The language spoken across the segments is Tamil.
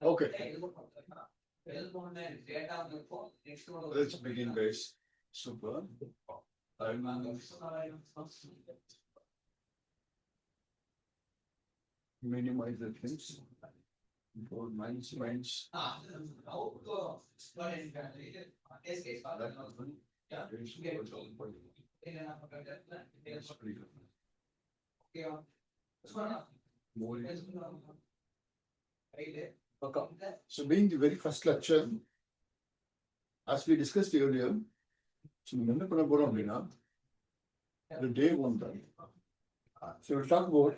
Okay. Let's begin, guys. Super. Minimize the things. Minds. Okay. So being the very first lecture, as we discussed earlier, so என்ன பண்ண போறோம் அப்படின்னா the day one time. So we'll talk about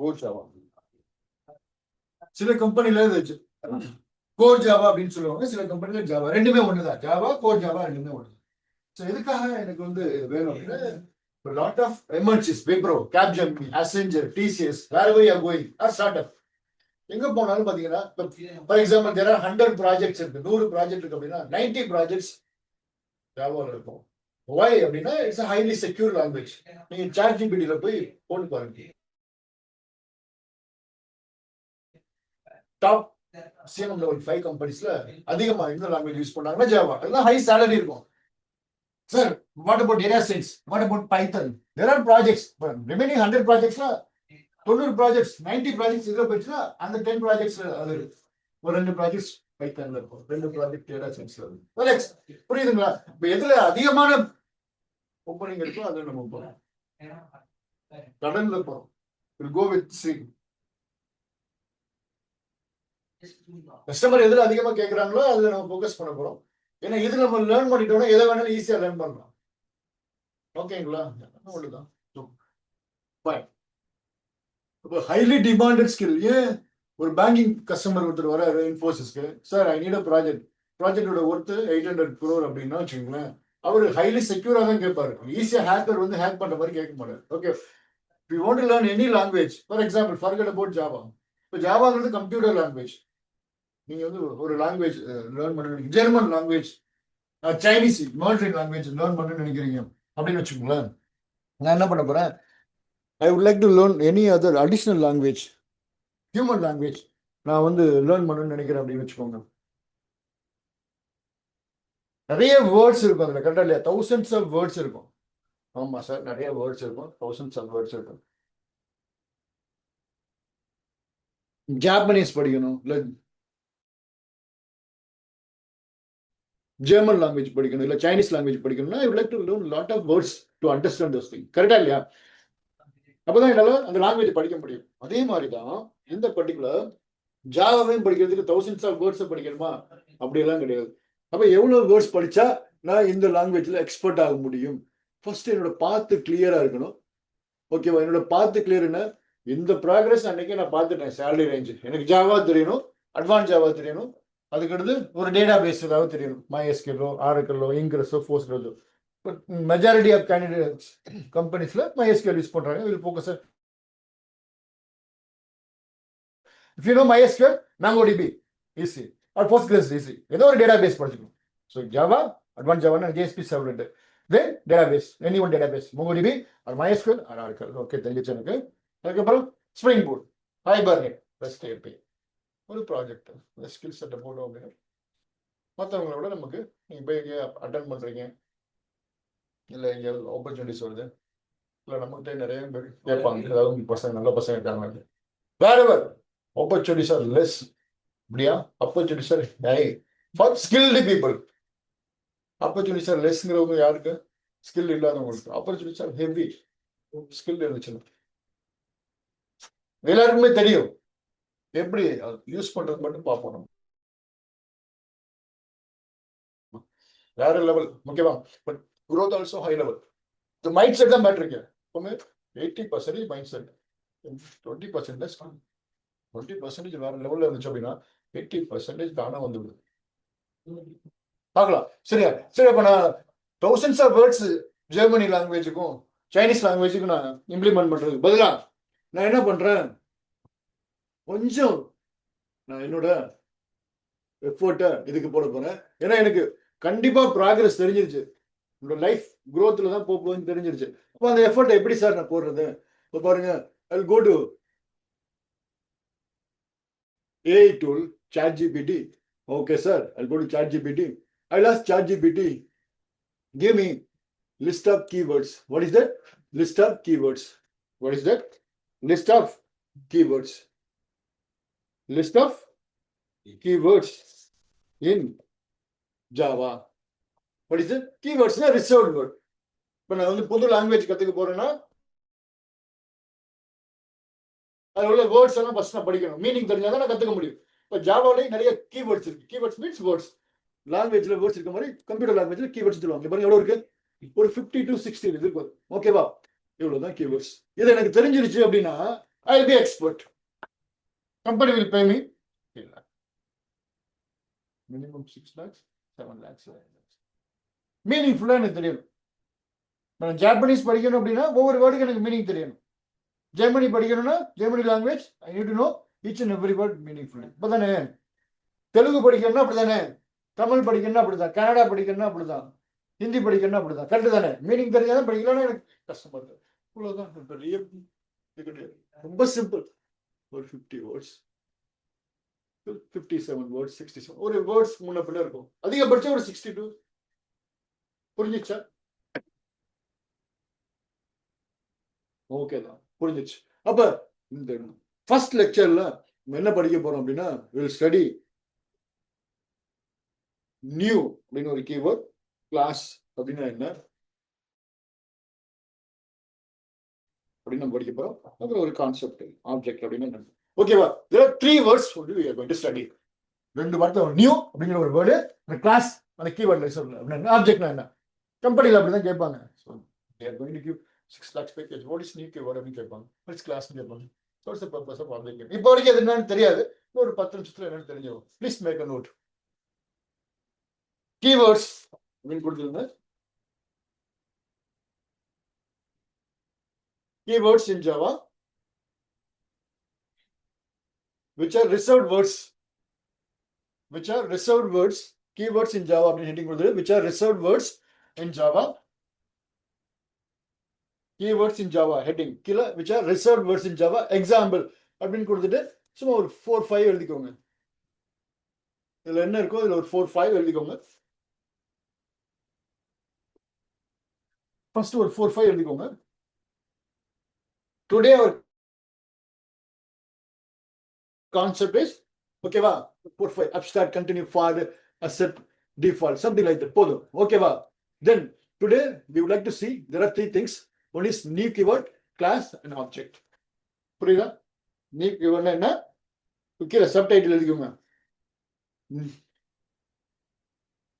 core Java. சில கம்பெனில கோர் ஜாவா அப்படின்னு சொல்லுவாங்க, சில கம்பெனில ஜாவா, ரெண்டுமே ஒண்ணுதான். ஜாவா கோர் ஜாவா ரெண்டுமே ஒண்ணு. ஸோ எதுக்காக எனக்கு வேணும் அப்படின்னா, a lot of MNCs, Wipro, Capgemini, Accenture, TCS, wherever you are going, or startup. எங்க போனாலும் பாத்தீங்கன்னா, for example there are 100 projects இருக்கு, 100 ப்ராஜெக்ட் இருக்கு அப்படின்னா 90 ப்ராஜெக்ட்ஸ் ஜாவால இருக்கும். why அப்படின்னா it's a highly secure language. நீங்க ChatGPT-ல போய் போட்டு பாருங்க, டாப் CM level 5 கம்பெனிஸ்ல அதிகமா இந்த லாங்குவேஜ் யூஸ் பண்ணாங்கன்னா ஜாவா. அதெல்லாம் ஹை salary இருக்கும். Sir, what about data science? What about Python? There are projects, but remaining 100 projectsல 90 projects 90 projects இதுல போயிடுச்சுன்னா அந்த 10 ப்ராஜெக்ட்ஸ் அது ஒரு 2 ப்ராஜெக்ட்ஸ் பைத்தான்ல இருக்கும், 2 ப்ராஜெக்ட் டேட்டா சயின்ஸ்ல இருக்கும். புரியுதுங்களா? இப்ப எதுல அதிகமான ஓப்பனிங் இருக்கோ அதுல நம்ம போறோம், கடன்ல போறோம். We'll go with C. Customer எதுல அதிகமா கேட்கறாங்களோ அதுல நம்ம ஃபோக்கஸ் பண்ண போறோம். ஏன்னா இது நம்ம லேர்ன் பண்ணிட்டோம்னா எதை வேணாலும் ஈஸியா லேர்ன் பண்ணலாம். ஓகேங்களா? அவ்வளவுதான். இப்போ ஹைலி டிமாண்டட் ஸ்கில். ஏன் ஒரு பேங்கிங் கஸ்டமர் ஒருத்தர் வராரு இன்ஃபோசிஸ்க்கு, சார் ஐ நீட் அ ப்ராஜெக்டோட ஒர்த்து 800 crore அப்படின்னா வச்சுக்கோங்களேன், அவர் ஹைலி செக்யூரா தான் கேட்பாரு. ஈஸியா ஹேக்கர் ஹேக் பண்ற மாதிரி கேட்க மாட்டாரு. Okay, we want to learn any language, for example forget about Java. இப்போ ஜாவாங்கிறது கம்ப்யூட்டர் லாங்குவேஜ். நீங்க ஒரு லாங்குவேஜ் லேர்ன் பண்ண, German language, Chinese Mandarin language learn பண்ணணும்னு நினைக்கிறீங்க அப்படின்னு வச்சுக்கோங்களேன், நான் என்ன பண்ண போறேன், I would like to learn any other additional language, human language. நான் லேர்ன் பண்ணணும்னு நினைக்கிறேன் அப்படின்னு வச்சுக்கோங்க. நிறைய வேர்ட்ஸ் இருக்கும் அதுல, கரெக்டா இல்லையா? thousands of words இருக்கும். ஆமா சார், நிறைய வேர்ட்ஸ் இருக்கும், thousands of words இருக்கும். ஜாப்பனீஸ் படிக்கணும், இல்ல ஜெர்மன் லாங்குவேஜ் படிக்கணும், இல்ல சைனீஸ் லாங்குவேஜ் படிக்கணும்னா I would like to learn lot of words to understand those things. கரெக்டா இல்லையா? அப்பதான் என்னால அந்த லாங்குவேஜ் படிக்க முடியும். அதே மாதிரிதான் இந்த பர்டிகுலர் ஜாவாவையும் படிக்கிறதுக்கு thousands of words படிக்கணுமா? அப்படியெல்லாம் கிடையாது. அப்ப எவ்வளவு வேர்ட்ஸ் படிச்சா நான் இந்த லாங்குவேஜ்ல எக்ஸ்பர்ட் ஆக முடியும்? ஃபர்ஸ்ட் என்னோட பாத்து கிளியரா இருக்கணும். ஓகேவா? என்னோட பாத்து கிளியர்னா இந்த ப்ராக்ரஸ் அன்னைக்கு நான் பார்த்துட்டேன். சேலரி ரேஞ்ச் எனக்கு ஜாவா தெரியணும், அட்வான்ஸ் ஜாவா தெரியணும், அதுக்கடுத்து ஒரு டேட்டா பேஸ் ஏதாவது தெரியணும், MySQL, Oracle, Ingress, Postgres. But majority of candidates companies MySQL use பண்றாங்க. will focus on, if you know MySQL, MongoDB easy, or Postgres easy, ஏதோ ஒரு டேட்டா பேஸ் படிச்சுக்கணும். So Java, advance Java, JSP servlet, then database, any one database, MongoDB or MySQL or Oracle. Okay, தெரிஞ்சிச்சு எனக்கு. அதுக்கப்புறம் Spring Boot, Hibernate, REST API, ஒரு ப்ராஜெக்ட், இந்த ஸ்கில் செட்டை போட்டோம் அப்படின்னா மற்றவங்கள விட நமக்கு நீங்கள் போய் எங்கேயா அட்டன் பண்ணுறீங்க, இல்லை எங்கேயாவது ஆப்பர்ச்சுனிட்டிஸ் வருது, இல்லை நம்மகிட்ட நிறைய பேர் கேட்பாங்க, ஏதாவது பசங்க நல்ல பசங்க இருக்காங்க, வேறவர் ஆப்பர்ச்சுனிட்டிஸ் ஆர் லெஸ். அப்படியா? Opportunities are high for skilled people. Opportunities are லெஸ்ங்கிறவங்க யாருக்கு? ஸ்கில் இல்லாதவங்களுக்கு. ஆப்பர்ச்சுனிட்டிஸ் ஆர் ஹெவி, ஸ்கில் இருந்துச்சுன்னா. எல்லாருக்குமே தெரியும் எப்படி யூஸ் பண்றது மட்டும் பார்ப்போம் நம்ம. வேற லெவல், ஓகேவா? But growth also high level. The mindset தான் மேட்டர் இருக்கு. எப்பவுமே 80% மைண்ட் செட், 20% வேற லெவல்ல இருந்துச்சு அப்படின்னா 80% தானே வந்துவிடுது. பார்க்கலாம். சரியா? சரி, அப்ப நான் thousands of words ஜெர்மனி லாங்குவேஜுக்கும் சைனீஸ் லாங்குவேஜுக்கும் நான் இம்ப்ளிமெண்ட் பண்றதுக்கு பதிலா நான் என்ன பண்றேன், கொஞ்சம் நான் என்னோட எஃபர்ட்டை இதுக்கு போட போறேன். ஏன்னா எனக்கு கண்டிப்பா ப்ராக்ரஸ் தெரிஞ்சிருச்சு, என்னோட லைஃப் growthல தான் போகுதுன்னு தெரிஞ்சிருச்சு. அப்போ அந்த எஃபர்ட்டை எப்படி சார் நான் போடுறது? இப்போ பாருங்க, I'll go to AI tool, ChatGPT. Okay, sir, I'll go to ChatGPT. I'll ask ChatGPT, give me list of keywords. What is that? List of keywords. What is that? List of keywords. List of keywords in Java. What is it? Keywords na reserved word. இப்போ நான் வந்து புது லாங்குவேஜ் கத்துக்க போறேன்னா அதில் உள்ள வேர்ட்ஸ் எல்லாம் ஃபர்ஸ்ட் நான் படிக்கணும். மீனிங் தெரிஞ்சாதான் நான் கத்துக்க முடியும். இப்போ ஜாவாலேயும் நிறைய கீவேர்ட்ஸ் இருக்கு. Keywords means words. லாங்குவேஜ்ல வேர்ட்ஸ் இருக்க மாதிரி கம்ப்யூட்டர் லாங்குவேஜ்ல கீவேர்ட்ஸ் சொல்லுவாங்க. பாருங்க எவ்வளவு இருக்கு, ஒரு 50 to 60 இருக்கு. ஓகேவா? இவ்வளவுதான் கீவேர்ட்ஸ். இது எனக்கு தெரிஞ்சிருச்சு அப்படின்னா I will be expert. Company will pay me minimum 6 lakhs 7 lakhs. மீனிங்ஃபுல்லா எனக்கு தெரியணும். நான் ஜாப்பனீஸ் படிக்கணும் அப்படின்னா ஒவ்வொரு வேர்டுக்கு எனக்கு மீனிங் தெரியணும். ஜெர்மனி படிக்கணும்னா Germany language I need to know each and every word meaningfully. இப்போதானே தெலுங்கு படிக்கணும்னா அப்படிதானே, தமிழ் படிக்கணும்னா அப்படிதான், கன்னடா படிக்கணும்னா அப்படிதான், ஹிந்தி படிக்கணும்னா அப்படிதான். கரெக்டு தானே? மீனிங் தெரிஞ்சாதான் படிக்கலாம்னா எனக்கு கஷ்டமா இருக்கு. இவ்வளவுதான். பெரிய ரொம்ப சிம்பிள். ஒரு 50 வேர்ட்ஸ் 57 வேர்ட்ஸ் 67 ஒரு வேர்ட்ஸ் முன்ன பின்ன இருக்கும். அதிகபட்சம் ஒரு 62. புரிஞ்சிச்சா? ஓகே தான், புரிஞ்சிச்சு. அப்ப இந்த ஃபர்ஸ்ட் லெக்சர்ல என்ன படிக்க போறோம் அப்படின்னா வில் ஸ்டடி நியூ அப்படின்னு ஒரு கீவேர்ட், கிளாஸ் அப்படின்னா என்ன அப்படின்னு நம்ம படிக்க போறோம். அப்புறம் ஒரு கான்செப்ட் ஆப்ஜெக்ட் அப்படின்னா என்ன. ஓகேவா? there are 3 words we are going to study. ரெண்டு வார்த்தை, நியூ அப்படிங்கிற ஒரு வேர்டு, அந்த கிளாஸ் அந்த கீவேர்ட்ல சொல்ல அப்படின்னா ஆப்ஜெக்ட்னா என்ன. கம்பெனில அப்படிதான் கேட்பாங்க. So they are going to give 6 lakhs package. What is new keyword அப்படின்னு கேட்பாங்க. what is class ன்னு கேட்பாங்க. what's the purpose of object? இப்போ வரைக்கும் அது என்னன்னு தெரியாது. ஒரு 10 நிமிஷத்துல என்னன்னு தெரிஞ்சிடும். Please make a note. keywords அப்படின்னு கொடுத்துருங்க. keywords in Java which are reserved words. Which are reserved words. Keywords in Java அப்படின்னு ஹெட்டிங் கொடுத்துரு. which are reserved words in Java. Keywords in Java heading கீழ which are reserved words in Java. Example அப்படின்னு கொடுத்துட்டு சும்மா ஒரு 4-5 எழுதிக்கோங்க. இதுல என்ன இருக்கோ இதுல ஒரு 4-5 எழுதிக்கோங்க. ஃபர்ஸ்ட் ஒரு 4-5 எழுதிக்கோங்க. டுடே our concept is ஓகேவா 4-5 abstract continue for asset default something like that போதும். ஓகேவா? then today we would like to see there are 3 things. one is new keyword, class and object. புரியுதா? new keyword என்ன, கீழே சப்டைட்டில் எழுதிக்கோங்க.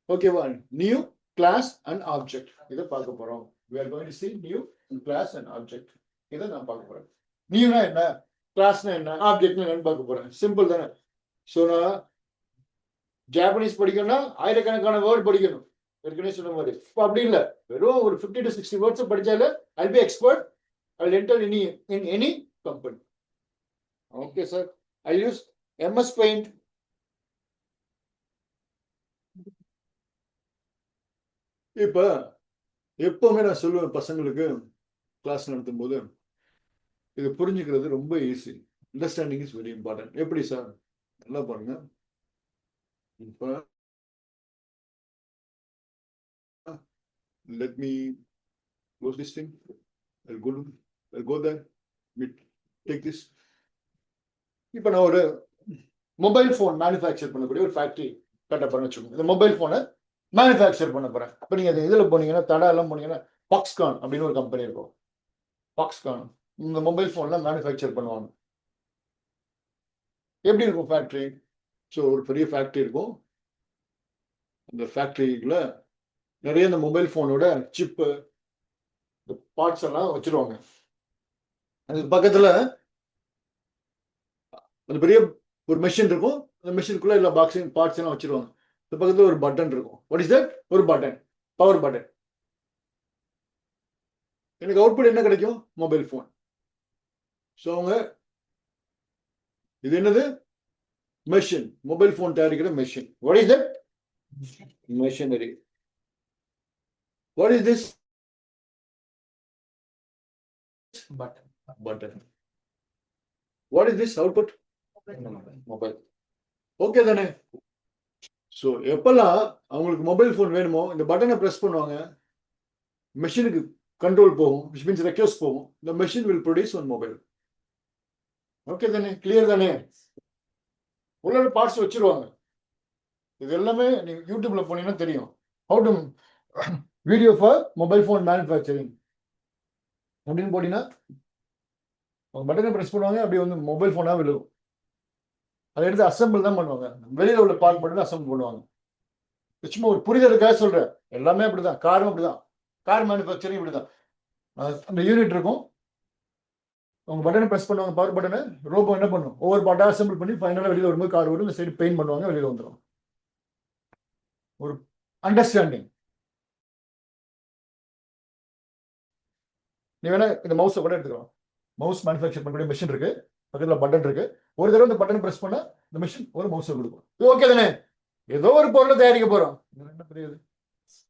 ஓகேவா? நியூ, கிளாஸ் அண்ட் ஆப்ஜெக்ட் இதை பார்க்க போறோம். we are going to see new and class and object. இதை நான் பார்க்க போறேன். நியூனா என்ன, கிளாஸ்னா என்ன, ஆப்ஜெக்ட்னா என்னன்னு பார்க்க போறேன். சிம்பிள் தானே. ஸோ நான் ஜாப்பனீஸ் படிக்கணும்னா ஆயிரக்கணக்கான வேர்ட் படிக்கணும். ஏற்கனவே சொன்ன மாதிரி இப்போ அப்படி இல்லை, வெறும் ஒரு 50 to 60 வேர்ட்ஸ் படிச்சாலே I be expert. I enter in any company. Okay sir, I use MS Paint. இப்ப எப்பவுமே நான் சொல்லுவேன் பசங்களுக்கு கிளாஸ் நடத்தும் போது, இது புரிஞ்சுக்கிறது ரொம்ப easy. Understanding is very important. எப்படி சார்? நல்லா பாருங்க. இப்ப let me close this thing. I'll go there. Take this. இப்ப நான் ஒரு மொபைல் போன் மேனுஃபேக்சர் பண்ணக்கூடிய ஒரு ஃபேக்டரி கட்ட போறேன்னு வச்சுக்கோங்க. இந்த மொபைல் போனை மேனுஃபேக்சர் பண்ண போறேன். இப்போ நீங்க இதுல போனீங்கன்னா, தடா எல்லாம் போனீங்கன்னா பாக்ஸ்கான் அப்படின்னு ஒரு கம்பெனி இருக்கும். பாக்ஸ்கான் இந்த மொபைல் போன்லாம் மேனுஃபேக்சர் பண்ணுவாங்க. எப்படி இருக்கும் ஃபேக்டரி? ஸோ ஒரு பெரிய ஃபேக்டரி இருக்கும். அந்த ஃபேக்டரிக்குள்ள நிறைய இந்த மொபைல் போனோட சிப்பு பார்ட்ஸ் எல்லாம் வச்சிருவாங்க. அதுக்கு பக்கத்துல அந்த பெரிய ஒரு மெஷின் இருக்கும். அந்த மெஷினுக்குள்ள எல்லா பாக்ஸிங் பார்ட்ஸ் எல்லாம் வச்சிருவாங்க. இந்த பக்கத்துல ஒரு பட்டன் இருக்கும். What is that? ஒரு பட்டன், பவர் பட்டன். எனக்கு அவுட்புட் என்ன கிடைக்கும்? Mobile phone. ஸோ அவங்க இது என்னது? மெஷின், மொபைல் போன் தயாரிக்கிற machine. What is that? Machinery. What is this? Button. What is this output? Mobile. Okay தானே? ஸோ எப்பெல்லாம் அவங்களுக்கு மொபைல் ஃபோன் வேணுமோ இந்த பட்டனை ப்ரெஸ் பண்ணுவாங்க, மெஷினுக்கு கண்ட்ரோல் போகும், which means ரெக்வெஸ்ட் போகும். the machine will produce one mobile. Okay தானே? கிளியர் தானே? உள்ள பார்ட்ஸ் வச்சிருவாங்க. இது எல்லாமே நீங்க யூடியூப்ல போனீங்கன்னா தெரியும். how to video for mobile phone manufacturing அப்படின்னு போட்டீங்கன்னா அவங்க பட்டனை ப்ரெஸ் பண்ணுவாங்க, அப்படி வந்து மொபைல் ஃபோனாக விழுகும். அதை எடுத்து அசம்பிள் தான் பண்ணுவாங்க. வெளியில உள்ள பார்ட் மட்டும் அசம்பிள் பண்ணுவாங்க. சும்மா ஒரு புரிதலுக்காக சொல்றேன். எல்லாமே அப்படிதான். காரும் அப்படிதான். கார் மேனுஃபேக்சரிங் இப்படிதான். அந்த யூனிட் இருக்கும், அவங்க பட்டனை ப்ரெஸ் பண்ணுவாங்க, பவர் பட்டனை. ரோபோ என்ன பண்ணும், ஒவ்வொரு பாட்டா அசம்பிள் பண்ணி ஃபைனலாக வெளியில் வரும்போது கார் வரும், இந்த சைடு பெயிண்ட் பண்ணுவாங்க, வெளியில் வந்துடும். ஒரு அண்டர்ஸ்டாண்டிங். நீ வேணா இந்த மவுஸை கூட எடுத்துக்கலாம். மவுஸ் மேனுஃபேக்சர் பண்ணக்கூடிய மிஷின் இருக்கு, பக்கத்தில் பட்டன் இருக்கு. ஒரு தடவை இந்த பட்டன் ப்ரெஸ் பண்ணா இந்த மிஷின் ஒரு மவுஸை கொடுக்கும். இது ஓகே தானே? ஏதோ ஒரு பொருளை தயாரிக்க போறோம். என்ன தெரியுது?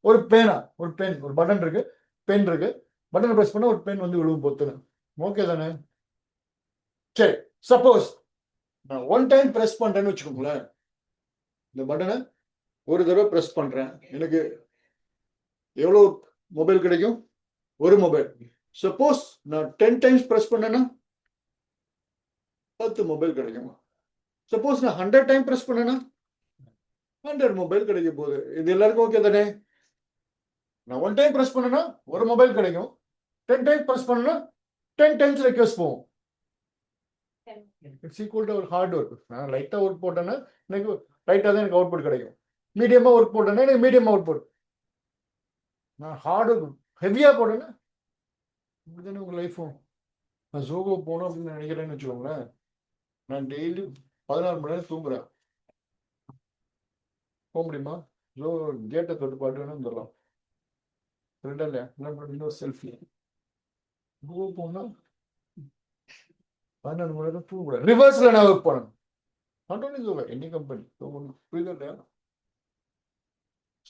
ஒரு பேனா, ஒரு பென், ஒரு பட்டன் இருக்கு, பென் இருக்கு, பட்டனை ப்ரெஸ் பண்ணா ஒரு பென் வந்து விழுவும் பொத்துன்னு. ஓகே தானே? சரி, சப்போஸ் நான் ஒன் டைம் ப்ரெஸ் பண்றேன்னு வச்சுக்கோங்களேன். இந்த பட்டனை ஒரு தடவை ப்ரெஸ் பண்றேன், எனக்கு எவ்வளோ மொபைல் கிடைக்கும்? ஒரு மொபைல். சப்போஸ் நான் 10 டைம்ஸ் ப்ரெஸ் பண்ணேன்னா 10 மொபைல் கிடைக்கும். சப்போஸ் நான் 100 டைம் ப்ரெஸ் பண்ணேன்னா 100 மொபைல் கிடைக்க போகுது. இது எல்லாருக்கும் ஓகே தானே? நான் ஒன் டைம் ப்ரெஸ் பண்ணேன்னா ஒரு மொபைல் கிடைக்கும், 10 டைம் ப்ரெஸ் பண்ணேன்னா 10 டைம்ஸ் ரெக்வெஸ்ட் போகும். இட்ஸ் ஈக்குவல் டு ஒரு ஹார்ட் ஒர்க். நான் லைட்டாக ஒர்க் போட்டேன்னா எனக்கு லைட்டாக தான் எனக்கு அவுட்புட் கிடைக்கும். மீடியமாக ஒர்க் போட்டேன்னா எனக்கு மீடியம் அவுட்புட். நான் ஹார்ட் ஒர்க் ஹெவியாக போட்டேன்னா இப்படிதானே உங்கள் லைஃபும். நான் ஜோகோ போகணும் அப்படின்னு நினைக்கிறேன்னு வச்சுக்கோங்களேன். நான் டெய்லி 14 மணி நேரம் தூங்குறேன். போக முடியுமா? ஜோகோ கேட்டை தொட்டு பாட்டு வேணும் வந்துடலாம். ரெண்டா இல்லையா? இன்னொரு செல்ஃபி. ஜோகோ போனால் 14 மணி நேரம் தூங்கக்கூடாது. ரிவர்ஸ்ல நான் ஒர்க் பண்ணணும். Not only Zoho, any company தூங்கணும். புரியுதா இல்லையா?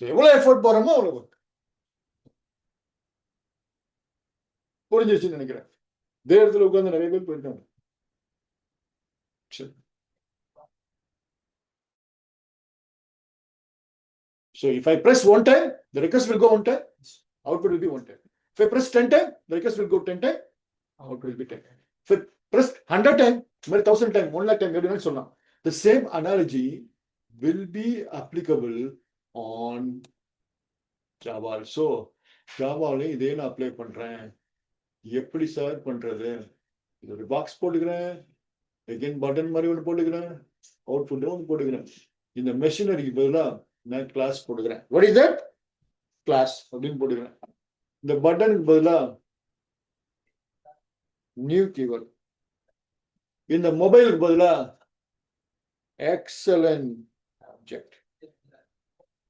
எவ்வளோ எஃபோர்ட் போகிறோமோ அவ்வளோ ஒர்க். புரிஞ்சிருச்சுன்னு நினைக்கிறேன். இதே இடத்துல உட்காந்து நிறைய பேர் போயிருக்காங்க. So if I press one time, the request will go one time, output will be one time. If I press 10 time, the request will go 10 time, output will be 10 time. If I press 100 time, 1000 time, 1 lakh time, everyone சொல்லலாம். The same analogy will be applicable on Java also. Javaல இதே நான் அப்ளை பண்றேன். எப்படி சார் பண்றது? இது ஒரு பாக்ஸ் போட்டுக்கிறேன், அகைன் பட்டன் மாதிரி ஒன்று போட்டுக்கிறேன், அவுட்புட் ஒன்று போட்டுக்கிறேன். இந்த மெஷினரிக்கு பதிலாக நான் கிளாஸ் போட்டுக்கிறேன். What is that? கிளாஸ் அப்படின்னு போட்டுக்கிறேன். இந்த பட்டனுக்கு பதிலாக நியூ கீவேர்ட். இந்த மொபைலுக்கு பதிலாக எக்ஸலன்ட் ஆப்ஜெக்ட்.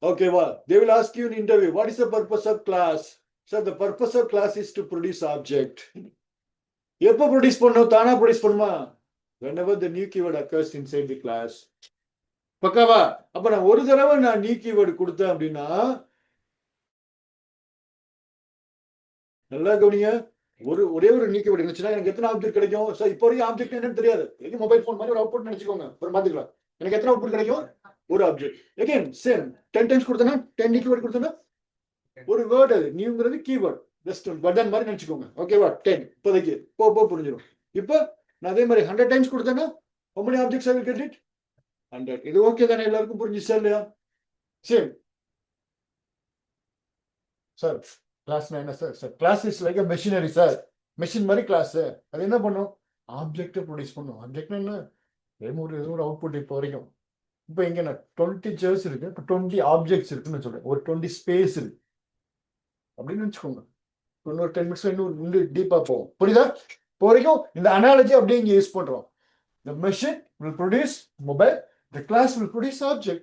ஓகேவா? They will ask you in interview, what is the purpose of class? Sir, the purpose of class is to produce object. எப்போ ப்ரொடியூஸ் பண்ணும்? தானா ப்ரொடியூஸ் பண்ணுமா? whenever the new keyword occurs inside the class. பக்காவா? அப்ப நான் ஒரு தடவை நான் நியூ கீவேர்டு கொடுத்தேன் அப்படின்னா, நல்லா கவனிங்க, ஒரே ஒரு நியூ கீவேர்டு இருந்துச்சுன்னா எனக்கு எத்தனை ஆப்ஜெக்ட் கிடைக்கும்? சார் இப்போ வரைக்கும் ஆப்ஜெக்ட் என்னன்னு தெரியாது. மொபைல் ஃபோன் மாதிரி ஒரு அவுட்புட் நினைச்சுக்கோங்க, அப்புறம் பாத்துக்கலாம். எனக்கு எத்தனை அவுட்புட் கிடைக்கும்? ஒரு ஆப்ஜெக்ட். அகைன் சேம் 10 டைம்ஸ் கொடுத்தேன்னா 10 நியூ கீவேர்டு கொடுத்தேன்னா ஒரு வேர்ட், அது நியூங்கிறது கீவேர்ட், ஜஸ்ட் பட்டன் மாதிரி நினைச்சுக்கோங்க. ஓகேவா? 10 இப்போதைக்கு போ புரிஞ்சிடும். இப்போ நான் அதே மாதிரி 100 டைம்ஸ் கொடுத்தேன்னா how many objects I will get it? 100. இது ஓகே தானே? எல்லாருக்கும் புரிஞ்சுச்சா இல்லையா? Same sir. கிளாஸ்னா என்ன sir? Sir class is like a machinery sir. Machine மாதிரி கிளாஸ். அது என்ன பண்ணும்? ஆப்ஜெக்டை ப்ரொடியூஸ் பண்ணும். ஆப்ஜெக்ட்னா என்ன? ஒரு அவுட்புட் இப்போ வரைக்கும். இப்போ இங்க நான் 20 சேர்ஸ் இருக்கு, இப்போ 20 ஆப்ஜெக்ட்ஸ் இருக்குன்னு சொல்றேன். ஒரு 20 ஸ்பேஸ் இருக்கு அப்படின்னு வச்சுக்கோங்க. இன்னொரு 10 மினிட்ஸ்ல இன்னும் டீப்பா போகும். புரியுதா? இப்போ வரைக்கும் இந்த அனாலஜி அப்படியே இங்க யூஸ் பண்றோம். The machine will produce mobile, the class will produce object.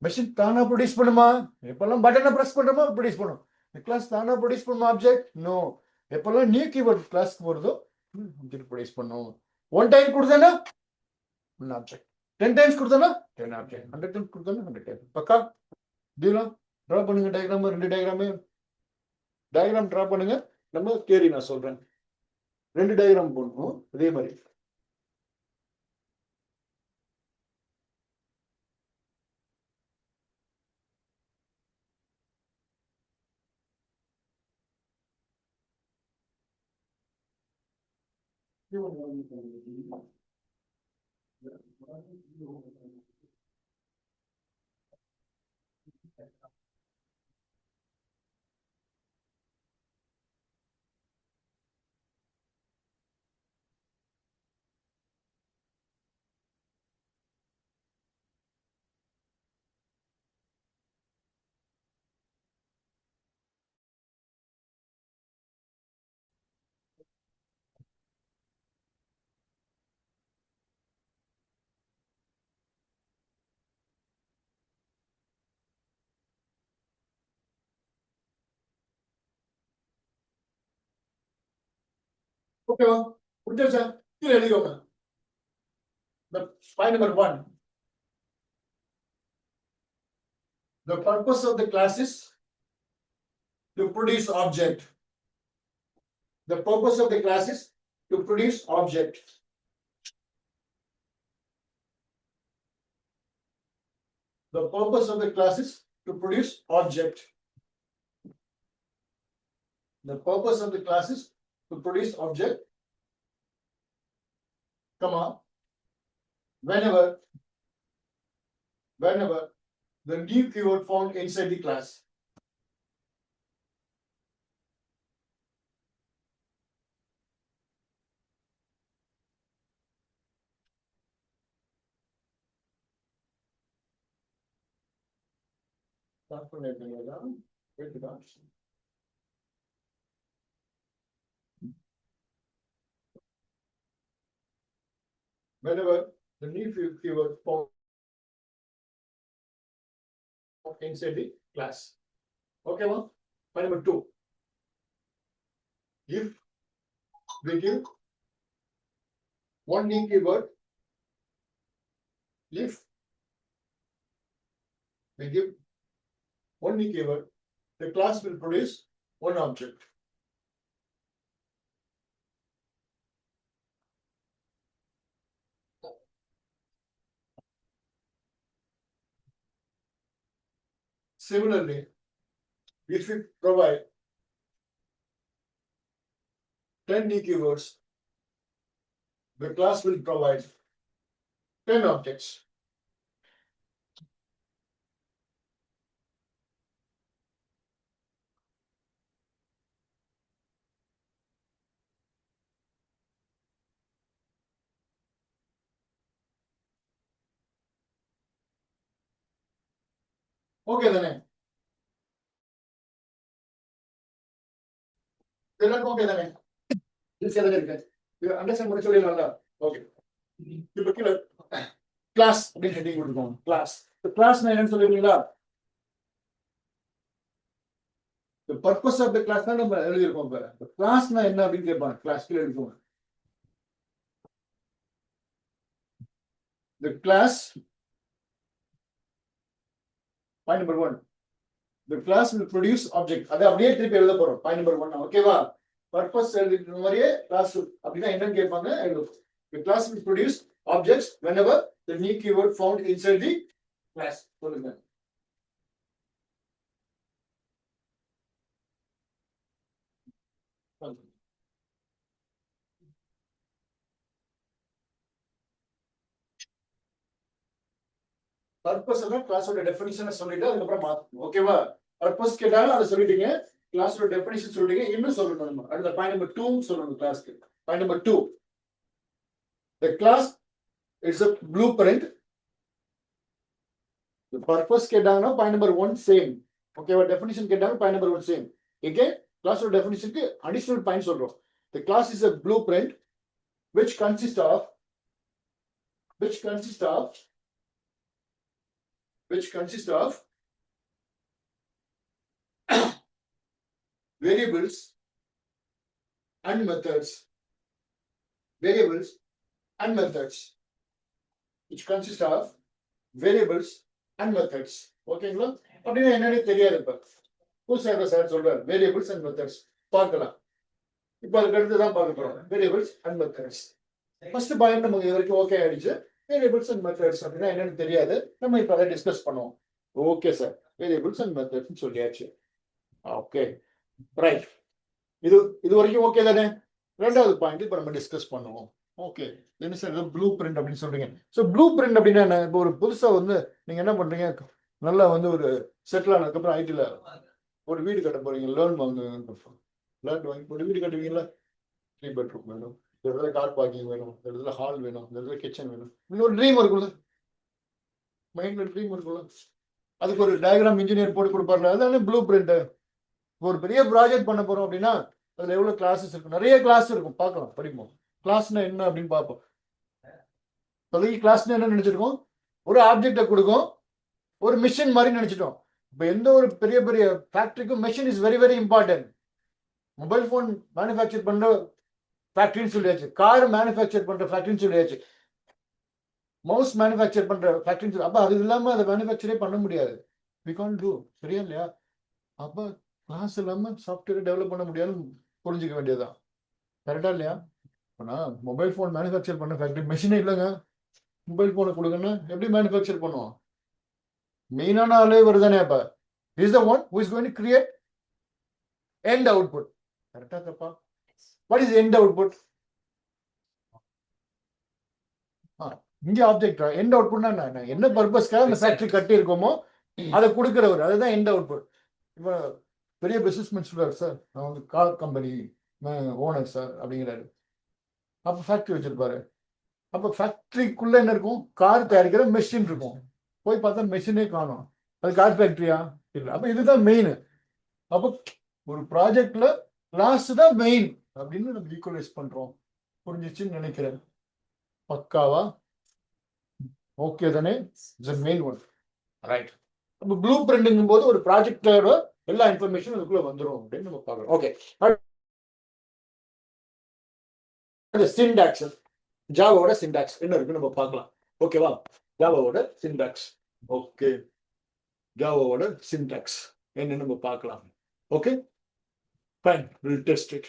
Machine தானா ப்ரொடியூஸ் பண்ணுமா? எப்பெல்லாம் பட்டனை பிரஸ் பண்றோமோ ப்ரொடியூஸ் பண்ணும். The class தானா ப்ரொடியூஸ் பண்ணுமா ஆப்ஜெக்ட்? நோ. எப்பெல்லாம் நியூ கீவேர்ட் கிளாஸ்க்கு போறதோ ஆப்ஜெக்ட் ப்ரொடியூஸ் பண்ணும். ஒன் டைம் கொடுத்தேன்னா ஆப்ஜெக்ட். 10 times கொடுத்தனா 10 out of 10, 100 times கொடுத்தனா 100 times. பக்கா டீலா டிரா பண்ணுங்க டயக்ராம், ரெண்டு டயக்ராம் டிரா பண்ணுங்க. நம்ம தியரி நான் சொல்றேன். ரெண்டு டயக்ராம் போடணும் அதே மாதிரி. ஓகேவா? புரிஞ்சுச்சா? கீழே எழுதிக்கோங்க. The point number 1. The purpose of the class is to produce object. The purpose of the class is to produce object. The purpose of the class is to produce object. The purpose of the class is to produce object. Come on. Whenever the new keyword found inside the class. Whenever the new keyword found inside the class. Okay, well, point number 2. If we give one new keyword, if we give one new keyword, the class will produce one object. Similarly, if we provide 10 new keywords, the class will provide 10 objects. Okay, then. Okay, then. This is you understand what I'm saying? Okay. இப்போ கீழே கிளாஸ் அப்படின்னு ஹெட்டிங் கொடுத்துக்கோங்க. கிளாஸ். இந்த கிளாஸ்னா என்னன்னு சொல்லுவீங்களா? The purpose of the class தான் நம்ம எழுதியிருக்கோம். இப்போ கிளாஸ்னா என்ன அப்படின்னு கேட்பாங்க. கிளாஸ் கீழே எழுதிக்கோங்க. The class, point number 1. The class will produce object. அதை அப்படியே திருப்பி எழுத போறோம். Point number 1. ஓகேவா? Purpose எழுதிக்கிற மாதிரியே class அப்படின்னா என்னன்னு கேட்பாங்க எழுதுவோம். The class will produce objects whenever the new keyword found inside the class. சொல்லுங்க. பர்பஸ் கிளாஸோட டெஃபினிஷனை சொல்லிட்டு அதுக்கப்புறம் மாத்தணும். ஓகேவா? பர்பஸ் கேட்டாலும் அதை சொல்லிட்டீங்க. கிளாஸோட டெஃபினிஷன் சொல்லிட்டீங்க. இன்னும் சொல்லணும் நம்ம. அடுத்த பாயிண்ட் நம்பர் 2 சொல்லணும் கிளாஸ்க்கு. Point number 2. The class is a blueprint. The purpose கேட்டாங்கன்னா பாயிண்ட் நம்பர் 1 சேம். ஓகேவா? டெஃபினிஷன் கேட்டாங்க பாயிண்ட் நம்பர் 1 சேம். ஓகே? கிளாஸோட டெஃபினிஷனுக்கு அடிஷனல் பாயிண்ட் சொல்றோம். The class is a blueprint which consists of variables and methods. which consists of variables and methods. ஓகேங்களா? அப்படின்னா என்னன்னு தெரியாது. இப்ப புதுசாக சார் சொல்றாரு வேரியபிள்ஸ் அண்ட் மெத்தட்ஸ் பார்க்கலாம். இப்போ அதுக்கு அடுத்து தான் பார்க்க போறோம் variables and methods. First point நமக்கு இது வரைக்கும் ஓகே ஆயிடுச்சு. வேரியபிள்ஸ் அண்ட் மெத்தட்ஸ் அப்படின்னா என்னன்னு தெரியாது. நம்ம இப்போ அதை டிஸ்கஸ் பண்ணுவோம். Okay sir, variables and methods சொல்லியாச்சு. Okay right. இது இது வரைக்கும் ஓகே தானே? ரெண்டாவது பாயிண்ட் இப்போ நம்ம டிஸ்கஸ் பண்ணுவோம். ஓகே, என்ன சார் ப்ளூ பிரிண்ட் அப்படின்னு சொல்றீங்க. ஸோ ப்ளூ பிரிண்ட் அப்படின்னா என்ன? இப்போ ஒரு புதுசா வந்து நீங்க என்ன பண்றீங்க, நல்லா வந்து ஒரு செட்டில் ஆனதுக்கப்புறம் ஐடில ஒரு வீடு கட்ட போறீங்க, லேர்ன் வாங்கி ஒரு வீடு கட்டுவீங்களா? 3 பெட்ரூம் வேணும், இந்த இடத்துல கார் பார்க்கிங் வேணும், இந்த இடத்துல ஹால் வேணும், இந்த இடத்துல கிச்சன் வேணும், இன்னொரு ட்ரீம் இருக்குல்ல, மைண்ட்ல ட்ரீம் இருக்குல்ல, அதுக்கு ஒரு டயக்ராம் இன்ஜினியர் போட்டு கொடுப்பாருல, அதுதானே ப்ளூ பிரிண்ட். ஒரு பெரிய ப்ராஜெக்ட் பண்ண போறோம் அப்படின்னா அதுல எவ்வளவு கிளாஸஸ் இருக்கும், நிறைய கிளாஸ் இருக்கும், பார்க்கலாம், படிப்போம். கிளாஸ்னா என்ன அப்படின்னு பார்ப்போம். இப்போதைக்கு கிளாஸ்னா என்ன நினைச்சிருக்கோம், ஒரு ஆப்ஜெக்டை கொடுக்கும், ஒரு மிஷின் மாதிரி நினைச்சிட்டோம். இப்போ எந்த ஒரு பெரிய பெரிய ஃபேக்டரிக்கும் machine is very very important. Mobile phone manufacture பண்ற ஃபேக்டரின்னு சொல்லியாச்சு, கார் மேனுஃபேக்சர் பண்ற ஃபேக்டரின்னு சொல்லியாச்சு, மவுஸ் மேனுஃபேக்சர் பண்ற ஃபேக்டரின்னு சொல்லி. அப்போ அது இல்லாமல் அதை மேனுஃபேக்சரே பண்ண முடியாது. We can't do. சரியா இல்லையா? அப்போ கிளாஸ் இல்லாமல் சாஃப்ட்வேர் டெவலப் பண்ண முடியாதுன்னு புரிஞ்சுக்க வேண்டியதுதான். கரெக்டா இல்லையா? ஆனால் மொபைல் ஃபோன் மேனுஃபேக்சர் பண்ண ஃபேக்டரி மெஷினே இல்லைங்க. மொபைல் ஃபோனை கொடுங்கன்னா எப்படி மேனுஃபேக்சர் பண்ணுவோம்? மெயினான ஆளே வருதானே. அப்போ is the one who is going to create end output. கரெக்டா தப்பா? What is end output? இங்கே ஆப்ஜெக்ட் எண்ட் அவுட்புட்னா என்ன பர்பஸ்க்காக அந்த ஃபேக்டரி கட்டி இருக்கோமோ அதை கொடுக்குறவர், அதுதான் எண்ட் அவுட்புட். இப்போ பெரிய பிசினஸ்மேன் சொல்றாரு, சார் நான் வந்து கார் கம்பெனி ஓனர் சார் அப்படிங்கிறாரு. அப்போ ஃபேக்டரி வச்சிருப்பாரு. அப்போ ஃபேக்டரிக்குள்ள என்ன இருக்கும், கார் தயாரிக்கிற மெஷின் இருக்கும். போய் பார்த்தா மெஷினே காணும், அது கார் ஃபேக்டரியா? இல்லை. அப்போ இதுதான் மெயின். அப்போ ஒரு ப்ராஜெக்ட்ல லாஸ்ட் தான் மெயின் அப்படின்னு நம்ம ஈக்குவலைஸ் பண்றோம். புரிஞ்சிச்சுன்னு நினைக்கிறேன். பக்காவா? ஓகே தானே? Main one. ரைட். அப்போ ப்ளூ பிரிண்டிங்கும் போது ஒரு ப்ராஜெக்டோட எல்லா இன்ஃபர்மேஷன் அதுக்குள்ள வந்துடும் அப்படின்னு நம்ம பார்க்கலாம். ஓகே, சிண்டாக்ஸ், ஜாவாவோட சிண்டாக்ஸ் என்ன இருக்குன்னு நம்ம பார்க்கலாம். ஓகேவா? ஜாவாவோட சிண்டாக்ஸ். ஓகே, ஜாவாவோட சிண்டாக்ஸ் என்னன்னு நம்ம பார்க்கலாம். Okay fine, we'll test it.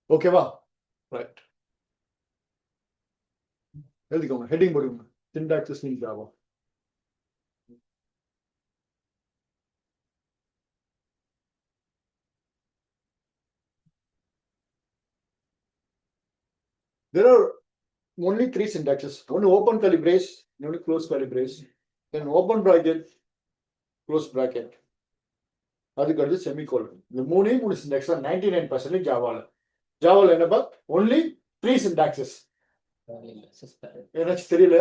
ஓகேவா? ரைட், எழுதிக்கோங்க, ஹெட்டிங் போடுங்க, syntax in Java. There are only 3 syntaxes. One open curly brace, one close curly brace, then open bracket, close bracket. அதுக்கு அடுத்து செமிகோலன். இந்த மூணு சிண்டாக்ஸ் தான் 99% ஜாவால. ஜாவால என்னப்பா? only 3 syntaxes. ஏதாச்சும் தெரியல?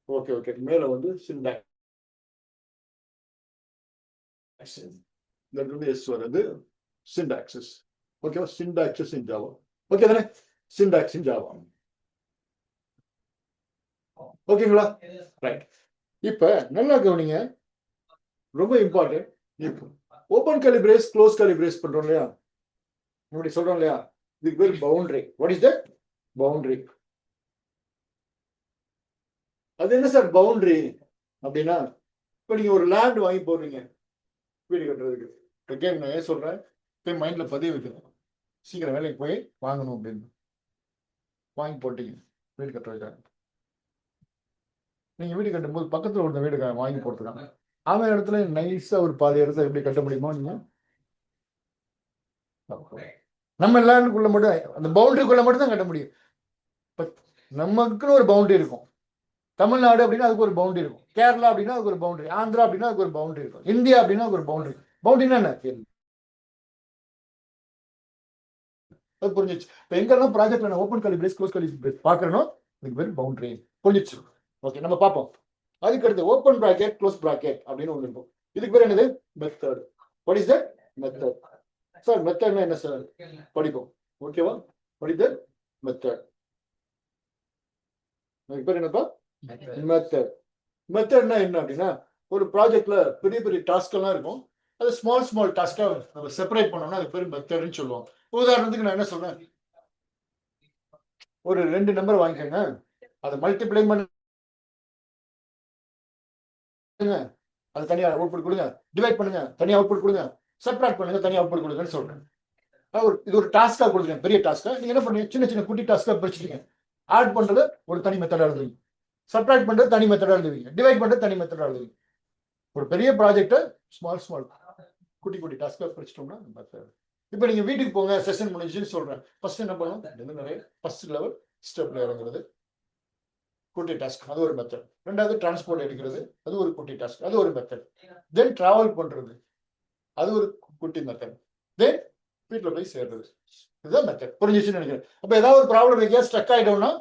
ஓகே ஓகே, மேல வந்து சிண்டாக்ஸ் வருது, சிண்டாக்சஸ். ஓகேவா? Syntaxes in Java. ஓகே தானே? Syntax in Java. ஓகேங்களா? ரைட். இப்ப நல்லா கவனிங்க, ரொம்ப இம்பார்ட்டன்ட். இப்போ open curly brace, close curly brace பண்றோம் இல்லையா, இப்படி சொல்றோம் இல்லையா, இதுக்கு பேர் boundary. What is that? Boundary. அது என்ன சார் பவுண்டரி அப்படின்னா, இப்ப நீங்க ஒரு லேண்ட் வாங்கி போடுறீங்க வீடு கட்டுறதுக்கு. அகைன் நான் ஏன் சொல்றேன், போய் மைண்ட்ல பதிவு வைக்கணும், சீக்கிரம் வேலைக்கு போய் வாங்கணும் அப்படின்னு. வாங்கி போட்டீங்க வீடு கட்டுறதுக்காக. நீங்க வீடு கட்டும் போது பக்கத்துல ஒரு வீடு வாங்கி போட்டுருக்காங்க, அவன் இடத்துல நைஸா ஒரு பாதி இடத்த எப்படி கட்ட முடியுமோ நீங்க? நம்ம லேண்டுக்குள்ள மட்டும், அந்த பவுண்டரிக்குள்ள மட்டும் தான் கட்ட முடியும். நமக்குன்னு ஒரு பவுண்டரி இருக்கும். தமிழ்நாடு அப்படின்னா அதுக்கு ஒரு பவுண்டரி இருக்கும், கேரளா அப்படின்னா அதுக்கு ஒரு பவுண்டரி, ஆந்திரா அப்படின்னா அதுக்கு ஒரு பவுண்டரி இருக்கும், இந்தியா அப்படின்னா அதுக்கு ஒரு பவுண்டரி. பவுண்டரினா என்ன? அது புரிஞ்சிச்சு. இப்போ எங்கெல்லாம் ப்ராஜெக்ட்ல நான் open curly brace, close curly brace பார்க்கறனோ அதுக்கு பேர் பவுண்டரி. புரிஞ்சிச்சு? ஓகே, நம்ம பார்ப்போம். அதுக்கு அடுத்து ஓப்பன் பிராக்கெட், க்ளோஸ் பிராக்கெட் அப்படின்னு ஒன்று இருக்கும். இதுக்கு பேர் என்னது? Method. What is that? Method. Sir மெத்தட்னா என்ன சார்? படிப்போம். ஓகேவா? What is that? மெத்தட். அதுக்கு பேர் என்னப்பா? மெத்தட். மெத்தட்னா என்ன அப்படின்னா, ஒரு ப்ராஜெக்ட்ல பெரிய பெரிய டாஸ்க் எல்லாம் இருக்கும். அது ஸ்மால் டாஸ்கா நம்ம செப்பரேட் பண்ணோம்னா அது பேர் மெத்தட்னு சொல்லுவோம். உதாரணத்துக்கு நான் என்ன சொல்றேன், ஒரு 2 நம்பர் வாங்கிக்கோங்க, அதை மல்டிப்ளை பண்ணுங்க, அது தனியா அவுட்புட் கொடுங்க, டிவைட் பண்ணுங்க தனியா அவுட்புட் கொடுங்க, சப்ட்ராக்ட் பண்ணுங்க தனியா அவுட்புட் கொடுங்கன்னு சொல்றேன். இது ஒரு டாஸ்கா கொடுக்குறேன், பெரிய டாஸ்கா. நீங்க என்ன பண்ணுங்க, சின்ன சின்ன குட்டி டாஸ்கா பிரிச்சுட்டீங்க. ஆட் பண்றது ஒரு தனி மெத்தடா எழுதுவீங்க, சப்ட்ராக்ட் பண்றது தனி மெத்தடா எழுதுவீங்க, டிவைட் பண்றது தனி மெத்தடா எழுதுவீங்க. ஒரு பெரிய ப்ராஜெக்ட் ஸ்மால் குட்டி குட்டி டாஸ்கா பிரிச்சிட்டோம்னா மெத்தட். இப்போ நீங்க வீட்டுக்கு போங்க, செஷன் முடிஞ்சுன்னு சொல்றேன். ஃபர்ஸ்ட் என்ன பண்ணணும், நிறைய ஃபர்ஸ்ட் லெவல் ஸ்டெப்ல இறங்குறது குட்டி டாஸ்க், அது ஒரு மெத்தட். ரெண்டாவது டிரான்ஸ்போர்ட் எடுக்கிறது, அது ஒரு குட்டி டாஸ்க், அது ஒரு மெத்தட். தென் டிராவல் பண்றது, அது ஒரு குட்டி மெத்தட். தென் வீட்டில் போய் சேர்றது, இதுதான் மெத்தட். புரிஞ்சிச்சுன்னு நினைக்கிறேன். அப்ப ஏதாவது ஒரு ப்ராப்ளம் எங்கேயா ஸ்ட்ரக் ஆயிட்டோம்னா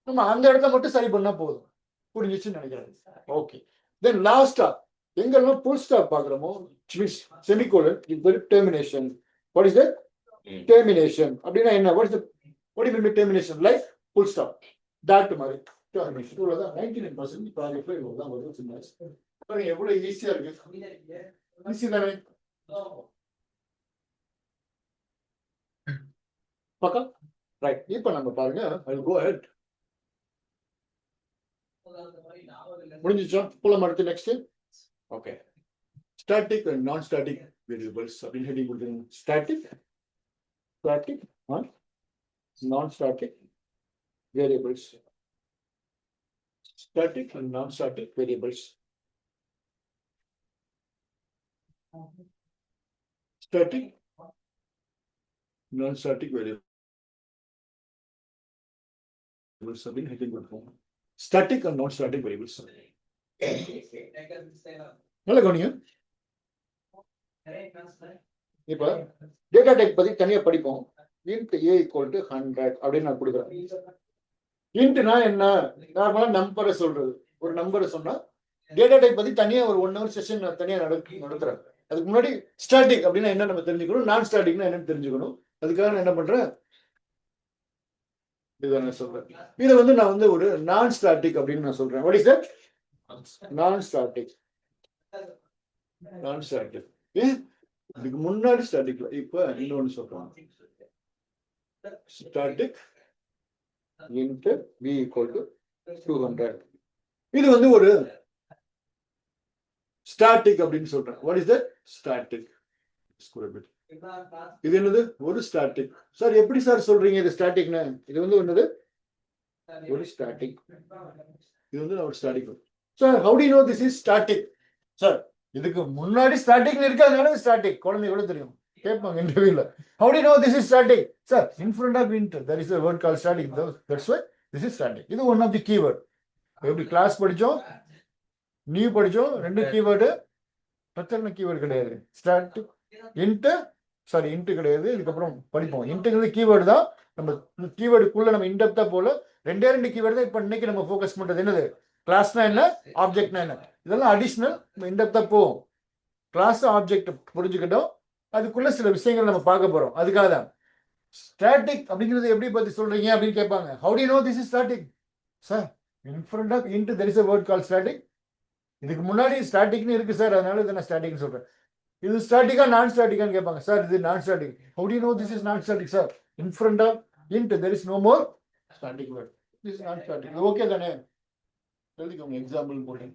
நம்ம அந்த இடத்த மட்டும் சரி பண்ணா போதும். புரிஞ்சிச்சுன்னு நினைக்கிறேன். ஓகே. தென் லாஸ்டா எங்கெல்லாம் புல் ஸ்டாப் பாக்குறோமோ, semicolon, termination. What is that? Termination அப்படின்னா என்ன? What do mean by termination? Like full stop, dot மாதிரி டெர்மினேஷன். இவ்வளவுதான். 99% ப்ராஜெக்ட்ல இவ்வளவுதான் வரும். பாருங்க எவ்வளவு ஈஸியா இருக்கு. ஈஸி தானே? பக்கம் ரைட். இப்போ நம்ம பாருங்க, ஐ வில் கோ அஹெட். முடிஞ்சிச்சா? போலாம் அடுத்து நெக்ஸ்ட். ஓகே. ஸ்டாட்டிக் அண்ட் நான் ஸ்டாட்டிக் வேரியபிள்ஸ் அப்படின்னு ஹெட்டிங் கொடுத்துருங்க. ஸ்டாட்டிக் அண்ட் நான் ஸ்டாட்டிக் வேரியபிள்ஸ். ஸ்டாட்டிக் அண்ட் நான் static variables. Static non static variables அப்படின்னு ஹெட்டிங் கொடுத்துருவோம். ஸ்டாட்டிக் அண்ட் நான் ஸ்டாட்டிக் வேரியபிள்ஸ். நல்ல கவனிங்க. இப்ப டேட்டா டைப் பத்தி தனியா படிப்போம். int a equal to 100 அப்படின்னு நான் கொடுக்குறேன். இன்ட்னா என்ன? நார்மலா நம்பரை சொல்றது. ஒரு நம்பரை சொன்னா டேட்டா டைப் பத்தி தனியா ஒரு 1 hour செஷன் தனியா நடத்துறேன். அதுக்கு முன்னாடி ஸ்டாட்டிக் அப்படின்னா என்ன நம்ம தெரிஞ்சுக்கணும், நான் ஸ்டாட்டிக்னா என்னன்னு தெரிஞ்சுக்கணும். அதுக்காக நான் என்ன பண்றேன், இதை நான் சொல்றேன். இதை வந்து நான் வந்து ஒரு நான் ஸ்டாட்டிக் அப்படின்னு நான் சொல்றேன். What is that? நான் ஸ்டாட்டிக். Non static. இதுக்கு முன்னாடி ஸ்டாட்டிக்ல இப்ப இன்னொன்னு சொல்றோம். Static int b equal to 200. இது வந்து ஒரு ஸ்டாட்டிக் அப்படின்னு சொல்றேன். What is that? ஸ்டாட்டிக். இது என்னது? ஒரு ஸ்டாட்டிக். சார் எப்படி சார் சொல்றீங்க இது ஸ்டாட்டிக்னு? இது வந்து என்னது? ஒரு ஸ்டாட்டிக். இது வந்து ஒரு static. Sir how do you know this is static? Sir இதுக்கு முன்னாடி ஸ்டாட்டிக் இருக்கு, அதனால ஸ்டாட்டிக். குழந்தையோட தெரியும், கேட்பாங்க இன்டர்வியூல. how do you know this is static? Sir in front of int there is a word called static, that's why this is static. இது one of the keyword. எப்படி கிளாஸ் படிச்சோம், நியூ படிச்சோம், ரெண்டு கீவேர்டு. பிரச்சனை கீவேர்டு கிடையாது. ஸ்டாட்டிக் இன்ட், சாரி இன்ட் கிடையாது, இதுக்கப்புறம் படிப்போம். இன்ட்ங்கிறது கீவேர்டு தான். நம்ம கீவேர்டுக்குள்ள நம்ம இன்டெப்தா போல ரெண்டு கீவேர்டு தான் இப்ப இன்னைக்கு நம்ம ஃபோக்கஸ் பண்றது. என்னது? கிளாஸ்னா என்ன, ஆப்ஜெக்ட்னா என்ன, இதெல்லாம் அடிஷனல். நம்ம இன்டெப்தா போவோம். கிளாஸ் ஆப்ஜெக்ட் புரிஞ்சுக்கிட்டோம், அதுக்குள்ள சில விஷயங்கள் நம்ம பார்க்க போறோம். அதுக்காக தான் ஸ்டாட்டிக் அப்படிங்கிறது எப்படி பத்தி சொல்றீங்க அப்படின்னு கேட்பாங்க. how do you know this is static? Sir in front of int there is a word called static. இதுக்கு முன்னாடி ஸ்டாட்டிக்னு இருக்கு சார், அதனால இதை நான் ஸ்டாட்டிக்னு சொல்றேன். இது ஸ்டாட்டிக்கா நான் ஸ்டாட்டிக்கான்னு கேட்பாங்க. சார் இது நான் static. how do you know this is non static? Sir in front of int there is no more static word, this is non static. Okay தானே? எழுதிக்கோங்க எக்ஸாம்பிள் போட்டு.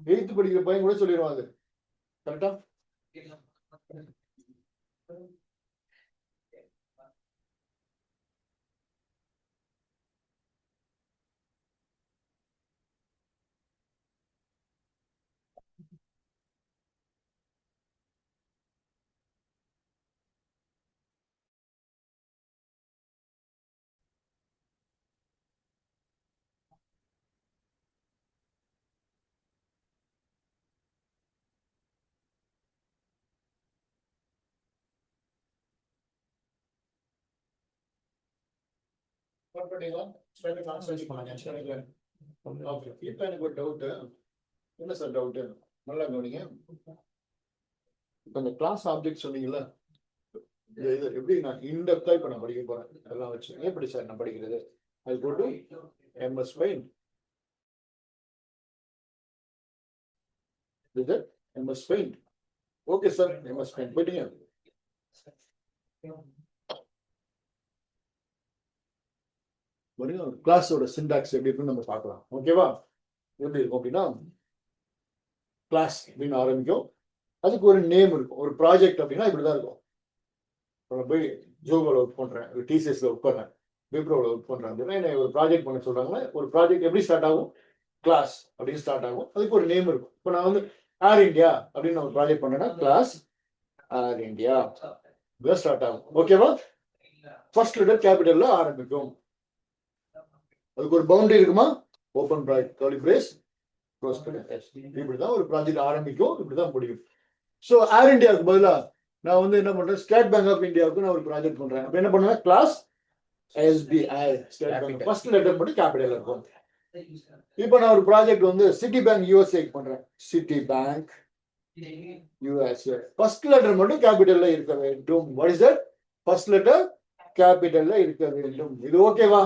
8th படிக்கிற பையன் கூட சொல்லிடுவான் அது. கரெக்டா? இப்ப எனக்கு ஒரு டவுட். என்ன சார் டவுட்? நல்லா கவனிங்க. இப்ப இந்த கிளாஸ் ஆப்ஜெக்ட் சொன்னீங்கல்ல, இது எப்படி நான் இன்டெப்தா இப்ப நான் படிக்க போறேன் எல்லாம் வச்சு. எப்படி சார் நான் படிக்கிறது? அது போட்டு MS Paint இது MS Paint. Okay sir, MS Paint போயிட்டீங்க. கிளாஸோட சிண்டாக்ஸ் எப்படி இருக்குன்னு நம்ம பார்க்கலாம். ஓகேவா? எப்படி இருக்கும் அப்படின்னா, கிளாஸ் அப்படின்னு ஆரம்பிக்கும். அதுக்கு ஒரு நேம் இருக்கும். ஒரு ப்ராஜெக்ட் அப்படின்னா இப்படிதான் இருக்கும். போய் ஜோகோல ஒர்க் பண்றேன், ஒரு டிசிஎஸ்ல ஒர்க் பண்றேன், விப்ரோல ஒர்க் பண்றேன் அப்படின்னா என்ன ஒரு ப்ராஜெக்ட் பண்ண சொல்றாங்கன்னா, ஒரு ப்ராஜெக்ட் எப்படி ஸ்டார்ட் ஆகும்? கிளாஸ் அப்படின்னு ஸ்டார்ட் ஆகும். அதுக்கு ஒரு நேம் இருக்கும். இப்போ நான் வந்து ஏர் இந்தியா அப்படின்னு நான் ஒரு ப்ராஜெக்ட் பண்ணேன்னா கிளாஸ் ஏர் இந்தியா ஸ்டார்ட் ஆகும். ஓகேவா? ஃபர்ஸ்ட் லெட்டர் கேபிட்டல்ல ஆரம்பிக்கும். அதுக்கு ஒரு பவுண்டரி இருக்குமா? Open bracket curly brace close bracket. இப்படிதான் ஒரு ப்ராஜெக்ட் ஆரம்பிக்கும், இப்படிதான் முடியும். ஸோ ஏர் இந்தியாவுக்கு பதிலா நான் வந்து என்ன பண்றேன், ஸ்டேட் பேங்க் ஆஃப் இந்தியாவுக்கு நான் ஒரு ப்ராஜெக்ட் பண்றேன். அப்ப என்ன பண்ணுவேன், class SBI state bank first letter மட்டும் கேபிட்டல் இருக்கும். இப்போ நான் ஒரு ப்ராஜெக்ட் வந்து சிட்டி பேங்க் USA பண்றேன். Citibank USA first letter மட்டும் கேபிட்டல்ல இருக்க வேண்டும். What is that? First letter கேபிட்டல்ல இருக்க வேண்டும். இது ஓகேவா?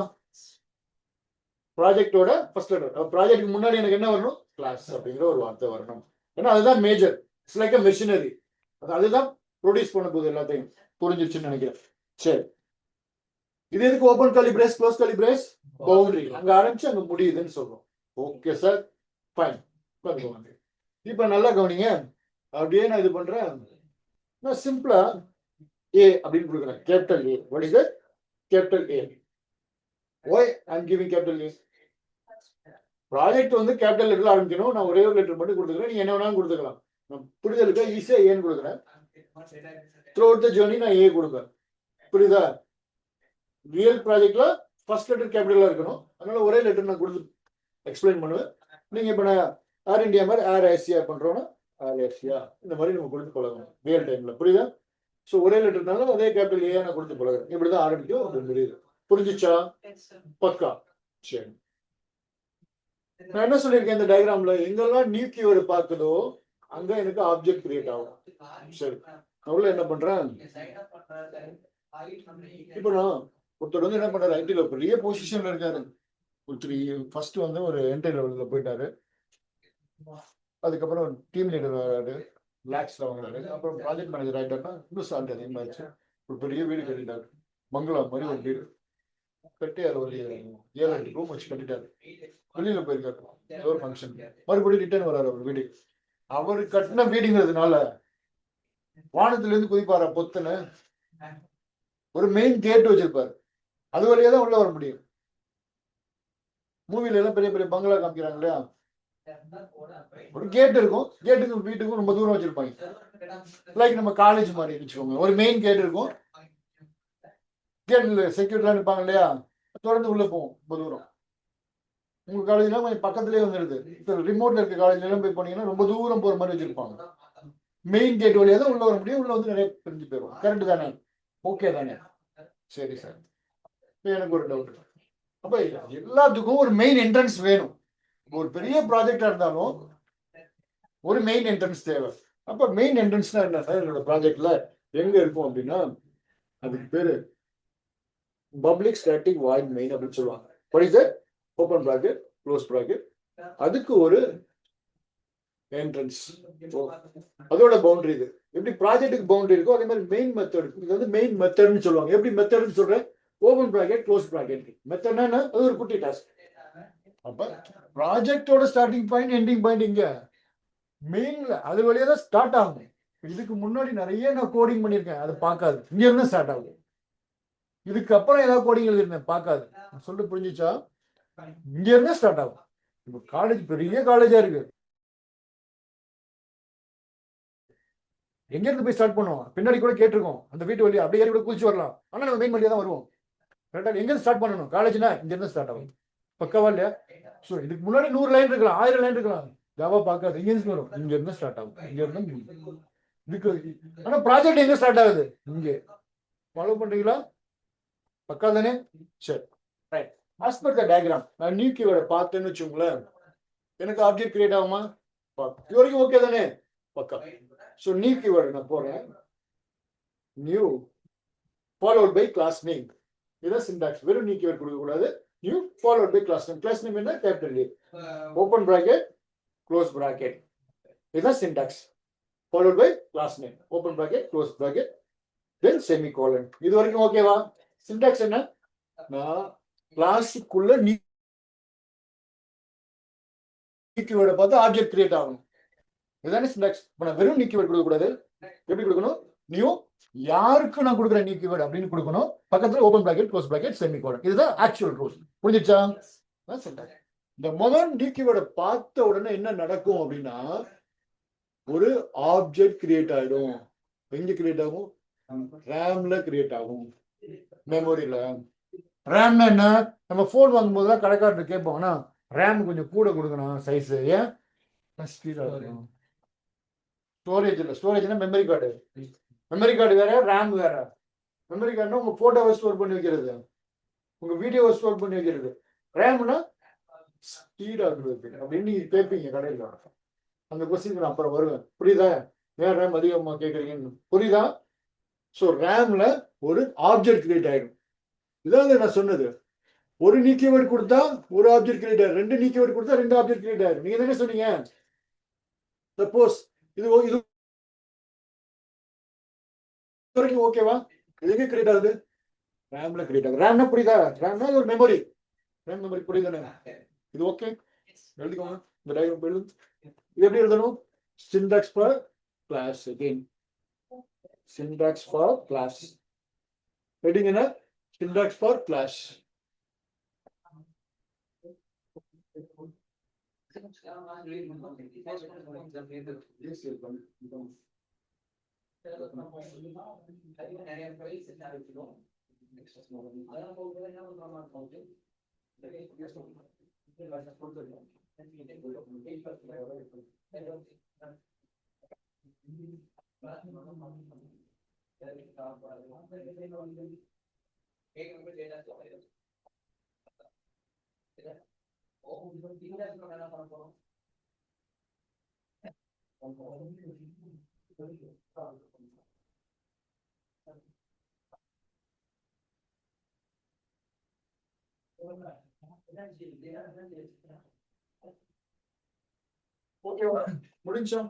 ப்ராஜெக்டோட ஃபர்ஸ்ட் லெட்டர். ப்ராஜெக்ட் முன்னாடி எனக்கு என்ன வரணும்? கிளாஸ் அப்படிங்கிற ஒரு வார்த்தை வரணும். ஏன்னா அதுதான் major. It's like a machinery. அதுதான் ப்ரொடியூஸ் பண்ண போகுது எல்லாத்தையும். புரிஞ்சிருச்சுன்னு நினைக்கிறேன். சரி, இது எதுக்கு open curly brace close curly brace? Boundary. அங்க ஆரம்பிச்சு அங்க முடியுதுன்னு சொல்றோம். Okay sir, fine. இப்ப நல்லா கவனிங்க. அப்படியே நான் இது பண்றேன். நான் சிம்பிளா A அப்படின்னு கொடுக்குறேன். Capital A. What is it? Capital A. why I am giving capital A? Project வந்து கேபிட்டல் லெட்டர்ல ஆரம்பிக்கணும். நான் ஒரே ஒரு லெட்டர் மட்டும் கொடுத்துக்கிறேன். நீங்க என்ன வேணாலும் கொடுத்துக்கலாம். புரிதலுக்கு ஈஸியா ஏன்னு கொடுக்குறேன். த்ரூ அவுட் த ஜர்னி நான் ஏ கொடுப்பேன். புரியுதா? ரியல் ப்ராஜெக்ட்ல ஃபர்ஸ்ட் லெட்டர் கேபிட்டலா இருக்கணும். அதனால ஒரே லெட்டர் நான் கொடுத்து எக்ஸ்பிளைன் பண்ணுவேன். நீங்க இப்ப நான் ஏர் இந்தியா மாதிரி ஏர் ஏசியா பண்றோம்னா ஏர் ஏசியா இந்த மாதிரி நம்ம கொடுத்து பழகணும் ரியல் டைம்ல. புரியுதா? ஸோ ஒரே லெட்டர்னால அதே கேபிட்டல் ஏ நான் கொடுத்து பழகுறேன். இப்படிதான் ஆரம்பிக்கும். அப்படி முடியுது. புரிஞ்சிச்சா? பக்கா. சரி, நான் என்ன சொல்லியிருக்கேன் இந்த டயக்ராம்ல, எங்கெல்லாம் நியூ கீவேர்டு பார்க்குதோ அங்க எனக்கு ஆப்ஜெக்ட் கிரியேட் ஆகும். சரி, அவ்வளவு என்ன பண்றேன், இப்போ நான் ஒருத்தர் வந்து என்ன பண்றாரு, ஐடில பெரிய பொசிஷன்ல இருக்காரு. ஒருத்தர் ஃபர்ஸ்ட் வந்து ஒரு என்ட்ரி லெவல்ல போயிட்டாரு. அதுக்கப்புறம் டீம் லீடர் வராரு, லாக்ஸ்ல வாங்குறாரு. அப்புறம் ப்ராஜெக்ட் மேனேஜர் ஆயிட்டாருன்னா இன்னும் சால்ட் அதிகமாச்சு. ஒரு பெரிய வீடு கட்டிட்டாரு, பங்களா மாதிரி ஒரு வீடு கட்டி அது ஒரு 7-8 ரூம் வச்சு கட்டிட்டாரு. வெளியில போயிருக்காரு ஏதோ ஒரு ஃபங்க்ஷன். மறுபடியும் ரிட்டர்ன் வராரு அவர் வீடு. அவர் கட்டின வீடுங்கிறதுனால வானத்துல இருந்து குதிப்பாரா பொத்துன்னு ஒரு மெயின் கேட் வச்சிருப்பாரு. அது வழியா தான் உள்ள வர முடியும். மூவில எல்லாம் பெரிய பெரிய பங்களா காமிக்கிறாங்க இல்லையா, ஒரு கேட் இருக்கும். கேட்டுக்கும் வீட்டுக்கும் ரொம்ப தூரம் வச்சிருப்பாங்க. லைக் நம்ம காலேஜ் மாதிரி வச்சுக்கோங்க, ஒரு மெயின் கேட் இருக்கும். கேட்ல செக்யூரிட்டிலாம் இருப்பாங்க இல்லையா, தொடர்ந்து உள்ள போவோம் ரொம்ப தூரம். உங்க காலேஜ்லாம் கொஞ்சம் பக்கத்துலேயே வந்துருது. இப்போ ரிமோட்ல இருக்க காலேஜ்ல எல்லாம் போய் போனீங்கன்னா ரொம்ப தூரம் போற மாதிரி வச்சிருப்பாங்க. மெயின் கேட் வழியா தான் உள்ள வர முடியும். உள்ள வந்து நிறைய பிரிஞ்சு போயிடும். கரெக்ட் தானே? ஓகே தானே? சரி சார், எனக்கு ஒரு டவுட். அப்ப எல்லாத்துக்கும் ஒரு மெயின் என்ட்ரன்ஸ் வேணும். ஒரு பெரிய ப்ராஜெக்டா இருந்தாலும் ஒரு மெயின் என்ட்ரன்ஸ் தேவை. அப்ப மெயின் என்ட்ரன்ஸ்னா என்ன சார்? என்னோட ப்ராஜெக்ட்ல எங்க இருக்கும் அப்படின்னா, அதுக்கு பேரு பப்ளிக் ஸ்டாட்டிக் வாய்ட் மெயின் அப்படின்னு சொல்லுவாங்க. What is that? Open bracket close bracket. அதுக்கு ஒரு என்ட்ரன்ஸ், அதோட பவுண்டரி. இது எப்படி ப்ராஜெக்ட்டுக்கு பவுண்டரி இருக்கோ அதே மாதிரி மெயின் மெத்தட். இது வந்து மெயின் மெத்தட்னு சொல்லுவாங்க. எப்படி மெத்தட்னு சொல்றேன்? Open bracket close bracket. மெத்தட்னா அது ஒரு குட்டி டாஸ்க். அப்ப ப்ராஜெக்டோட ஸ்டார்டிங் பாயிண்ட் எண்டிங் பாயிண்ட் இங்க மெயின்ல அது வழியா தான் ஸ்டார்ட் ஆகும். இதுக்கு முன்னாடி நிறைய நான் கோடிங் பண்ணியிருக்கேன், அது பார்க்காது. இங்க இருந்து ஸ்டார்ட் ஆகும். இதுக்கு அப்புறம் ஏதாவது கோடிங் எழுதிருந்தேன், பார்க்காது. சொல்லிட்டு புரிஞ்சிச்சா? இங்க இருந்தா ஸ்டார்ட் ஆகும். இப்போ காலேஜ் பெரிய காலேஜா இருக்கு, எங்க இருந்து போய் ஸ்டார்ட் பண்ணுவோம்? பின்னாடி கூட கேட்டிருக்கோம், அந்த வீட்டு வழியா அப்படியே ஏறி கூட குளிச்சு வரலாம். ஆனா நம்ம மெயின் வழியா தான் வருவோம். கரெக்டா? எங்க இருந்து ஸ்டார்ட் பண்ணணும்? காலேஜ்னா இங்க இருந்து ஸ்டார்ட் ஆகும். பக்கவா இல்லையா? ஸோ இதுக்கு முன்னாடி 100 லைன் இருக்கலாம், 1000 லைன் இருக்கலாம். ஜாவா பார்க்காது. இங்க இருந்து வரும், இங்க இருந்து ஸ்டார்ட் ஆகும். இங்க இருந்து இதுக்கு. ஆனா ப்ராஜெக்ட் எங்க ஸ்டார்ட் ஆகுது? இங்கே. ஃபாலோ பண்றீங்களா? பக்கா தானே? சரி, right. As per the diagram நான் நியூ கீவேர்டை பார்த்தேன்னு வச்சுங்களேன், எனக்கு ஆப்ஜெக்ட் கிரியேட் ஆகுமா? இது வரைக்கும் ஓகே தானே? பக்கா. ஸோ நியூ கீவேர்டு நான் போறேன். New followed by class name. இதான் சிண்டாக்ஸ். வெறும் நியூ கீவேர்ட் கொடுக்க கூடாது. New followed by class name. Class name என்ன? Capital A, open bracket close bracket. இதுதான் syntax. followed by class name, open bracket, close bracket, then semicolon. இது வரைக்கும் ஓகேவா? சின்டாக்ஸ் என்ன? நான் கிளாஸுக்குள்ள கீவேர்டை பார்த்து ஆப்ஜெக்ட் கிரியேட் ஆகணும். இதுதானே சின்டாக்ஸ். நான் வெறும் கீவேர்ட் கொடுக்க கூடாது. எப்படி கொடுக்கணும்? நியூ யாருக்கு நான் கொடுக்குறேன் கீவேர்ட் அப்படின்னு கொடுக்கணும். பக்கத்துல open bracket, close bracket, semicolon. இதுதான் ஆக்சுவல் ரூல். புரிஞ்சிச்சா? சின்டாக்ஸ். இந்த முதல் கீவேர்டை பார்த்த உடனே என்ன நடக்கும் அப்படின்னா, ஒரு ஆப்ஜெக்ட் கிரியேட் ஆயிடும். எங்க கிரியேட் ஆகும்? ரேம்ல கிரியேட் ஆகும், மெமரியில. ரேம்னா என்ன? நம்ம போன் வாங்கும் போதுதான் கடைக்காரர் கேட்போம்னா ரேம் கொஞ்சம் கூட கொடுக்கணும் சைஸ். ஏன்? ஸ்பீடா இருக்கும். ஸ்டோரேஜ் இல்லை. ஸ்டோரேஜ்னா மெமரி கார்டு. மெமரி கார்டு வேற, ரேம் வேற. மெமரி கார்டுனா உங்க போட்டோவை ஸ்டோர் பண்ணி வைக்கிறது, உங்க வீடியோவை ஸ்டோர் பண்ணி வைக்கிறது. ரேம்னா ஸ்பீடா இருக்கிறது அப்படின்னு நீங்க கேட்பீங்க கடையில். அந்த கொஸ்டின் நான் அப்புறம் வருவேன். புரியுதா? ஏன் ரேம் அதிகமா கேட்குறீங்கன்னு புரியுதா? ஸோ ரேம்ல ஒரு ஆப்ஜெக்ட் கிரியேட் ஆயிடும். இதாவது நான் சொன்னது. ஒரு கீவேர்ட் கொடுத்தா ஒரு ஆப்ஜெக்ட் கிரியேட் ஆயிடும், ரெண்டு கீவேர்ட் கொடுத்தா ரெண்டு ஆப்ஜெக்ட் கிரியேட் ஆயிடும். நீங்க தானே சொன்னீங்க. சப்போஸ் இது வரைக்கும் ஓகேவா? இது எங்க கிரியேட் ஆகுது? ரேம்ல கிரியேட் ஆகுது. ரேம்னா புரியுதா? ரேம்னா ஒரு மெமரி. RAM memory புரியுதானே? இது ஓகே. எழுதிக்கோங்க. இந்த டயக்ராம் எழுது. இது எப்படி எழுதணும்? Syntax for class. Again syntax for class. Heading in a syntax for class. ஓகேவா? முடிஞ்சா?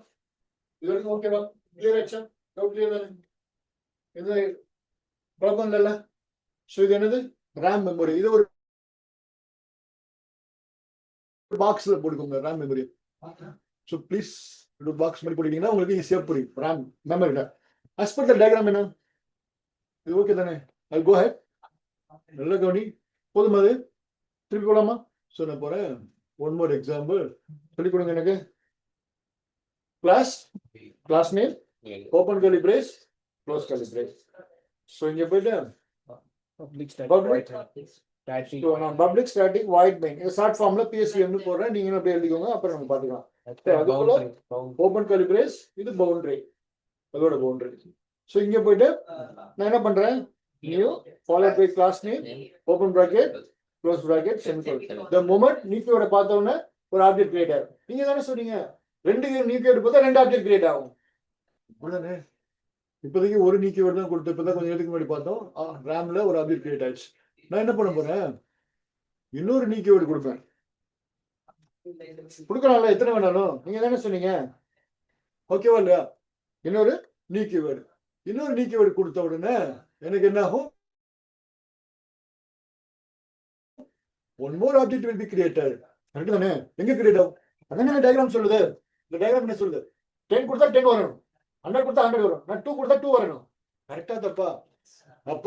இது வரைக்கும் ஓகேவா? கிளியர் ஆச்சா? டவுட் கிளியர் தானே? எந்த ப்ராப்ளம் இல்லைல்ல? ஸோ இது என்னது? RAM memory. இது ஒரு பாக்ஸ்ல போட்டுக்கோங்க ரேம் மெமரி. ஸோ ப்ளீஸ் ஒரு பாக்ஸ் மாதிரி போட்டுக்கிட்டீங்கன்னா உங்களுக்கு ஈஸியா புரியும். ரேம் மெமரியில as per the diagram என்ன? இது ஓகே தானே? I'll go ahead. நல்ல கவனி. போதுமா? அது திருப்பி போலாமா? ஸோ நான் போறேன். ஒன் மோர் எக்ஸாம்பிள் சொல்லி கொடுங்க எனக்கு. Class name, open curly brace, close curly brace. So இங்க போயிட்டு பப்ளிக் ஸ்டாட்டிக் வாய்ட் மெயின். இது ஷார்ட் ஃபார்ம்ல பிஎஸ்சிஎம்னு போடுறேன். நீங்க அப்படியே எழுதிக்கோங்க. அப்புறம் நம்ம பாத்துக்கலாம். அதுக்குள்ள ஓபன் கர்லி பிரேஸ், இது பவுண்டரி, அதோட பவுண்டரி. ஸோ இங்க போயிட்டு நான் என்ன பண்றேன்? New followed by class name, open bracket, close bracket, semicolon. the moment நியூக்ளியோட பார்த்த உடனே ஒரு ஆப்ஜெக்ட் கிரியேட் ஆகும். நீங்க தானே சொன்னீங்க ரெண்டு நியூக்ளியோட பார்த்தா ரெண்டு ஆப்ஜெக்ட் கிரியேட் ஆகும். அப்படிதானே? இப்போதைக்கு ஒரு கீவேர்ட் தான் கொடுத்து இப்பதான் கொஞ்சம் நேரத்துக்கு முன்னாடி பார்த்தோம். ரேம்ல ஒரு ஆப்ஜெக்ட் கிரியேட் ஆயிடுச்சு. நான் என்ன பண்ண போறேன்? இன்னொரு கீவேர்ட் கொடுப்பேன். கொடுக்கலாம்ல, எத்தனை வேணாலும். நீங்க தானே சொன்னீங்க. ஓகேவா இல்லையா? இன்னொரு கீவேர்ட் கொடுத்த உடனே எனக்கு என்ன ஆகும்? One more object will be created. Correct தானே? எங்க கிரியேட் ஆகும்? அதான் டயக்ராம் சொல்லுது. இந்த டயக்ராம் என்ன சொல்லுது? 10 கொடுத்தா 10 வரணும், 100 கொடுத்தா 100 வரும், நான் 2 கொடுத்தா 2 வரணும். கரெக்டா தப்பா? அப்ப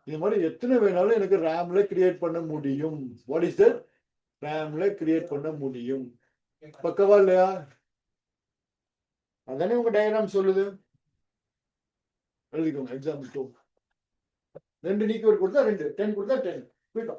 இது மாதிரி எத்தனை வேணாலும் எனக்கு ரேம்ல கிரியேட் பண்ண முடியும். What is that? ரேம்ல கிரியேட் பண்ண முடியும். பக்கவா இல்லையா? அதானே உங்க டயக்ராம் சொல்லுது. எழுதிக்கோங்க. எக்ஸாம்பிள் 2. ரெண்டு கீவேர்ட் கொடுத்தா 2, 10 கொடுத்தா 10. குயிக்கா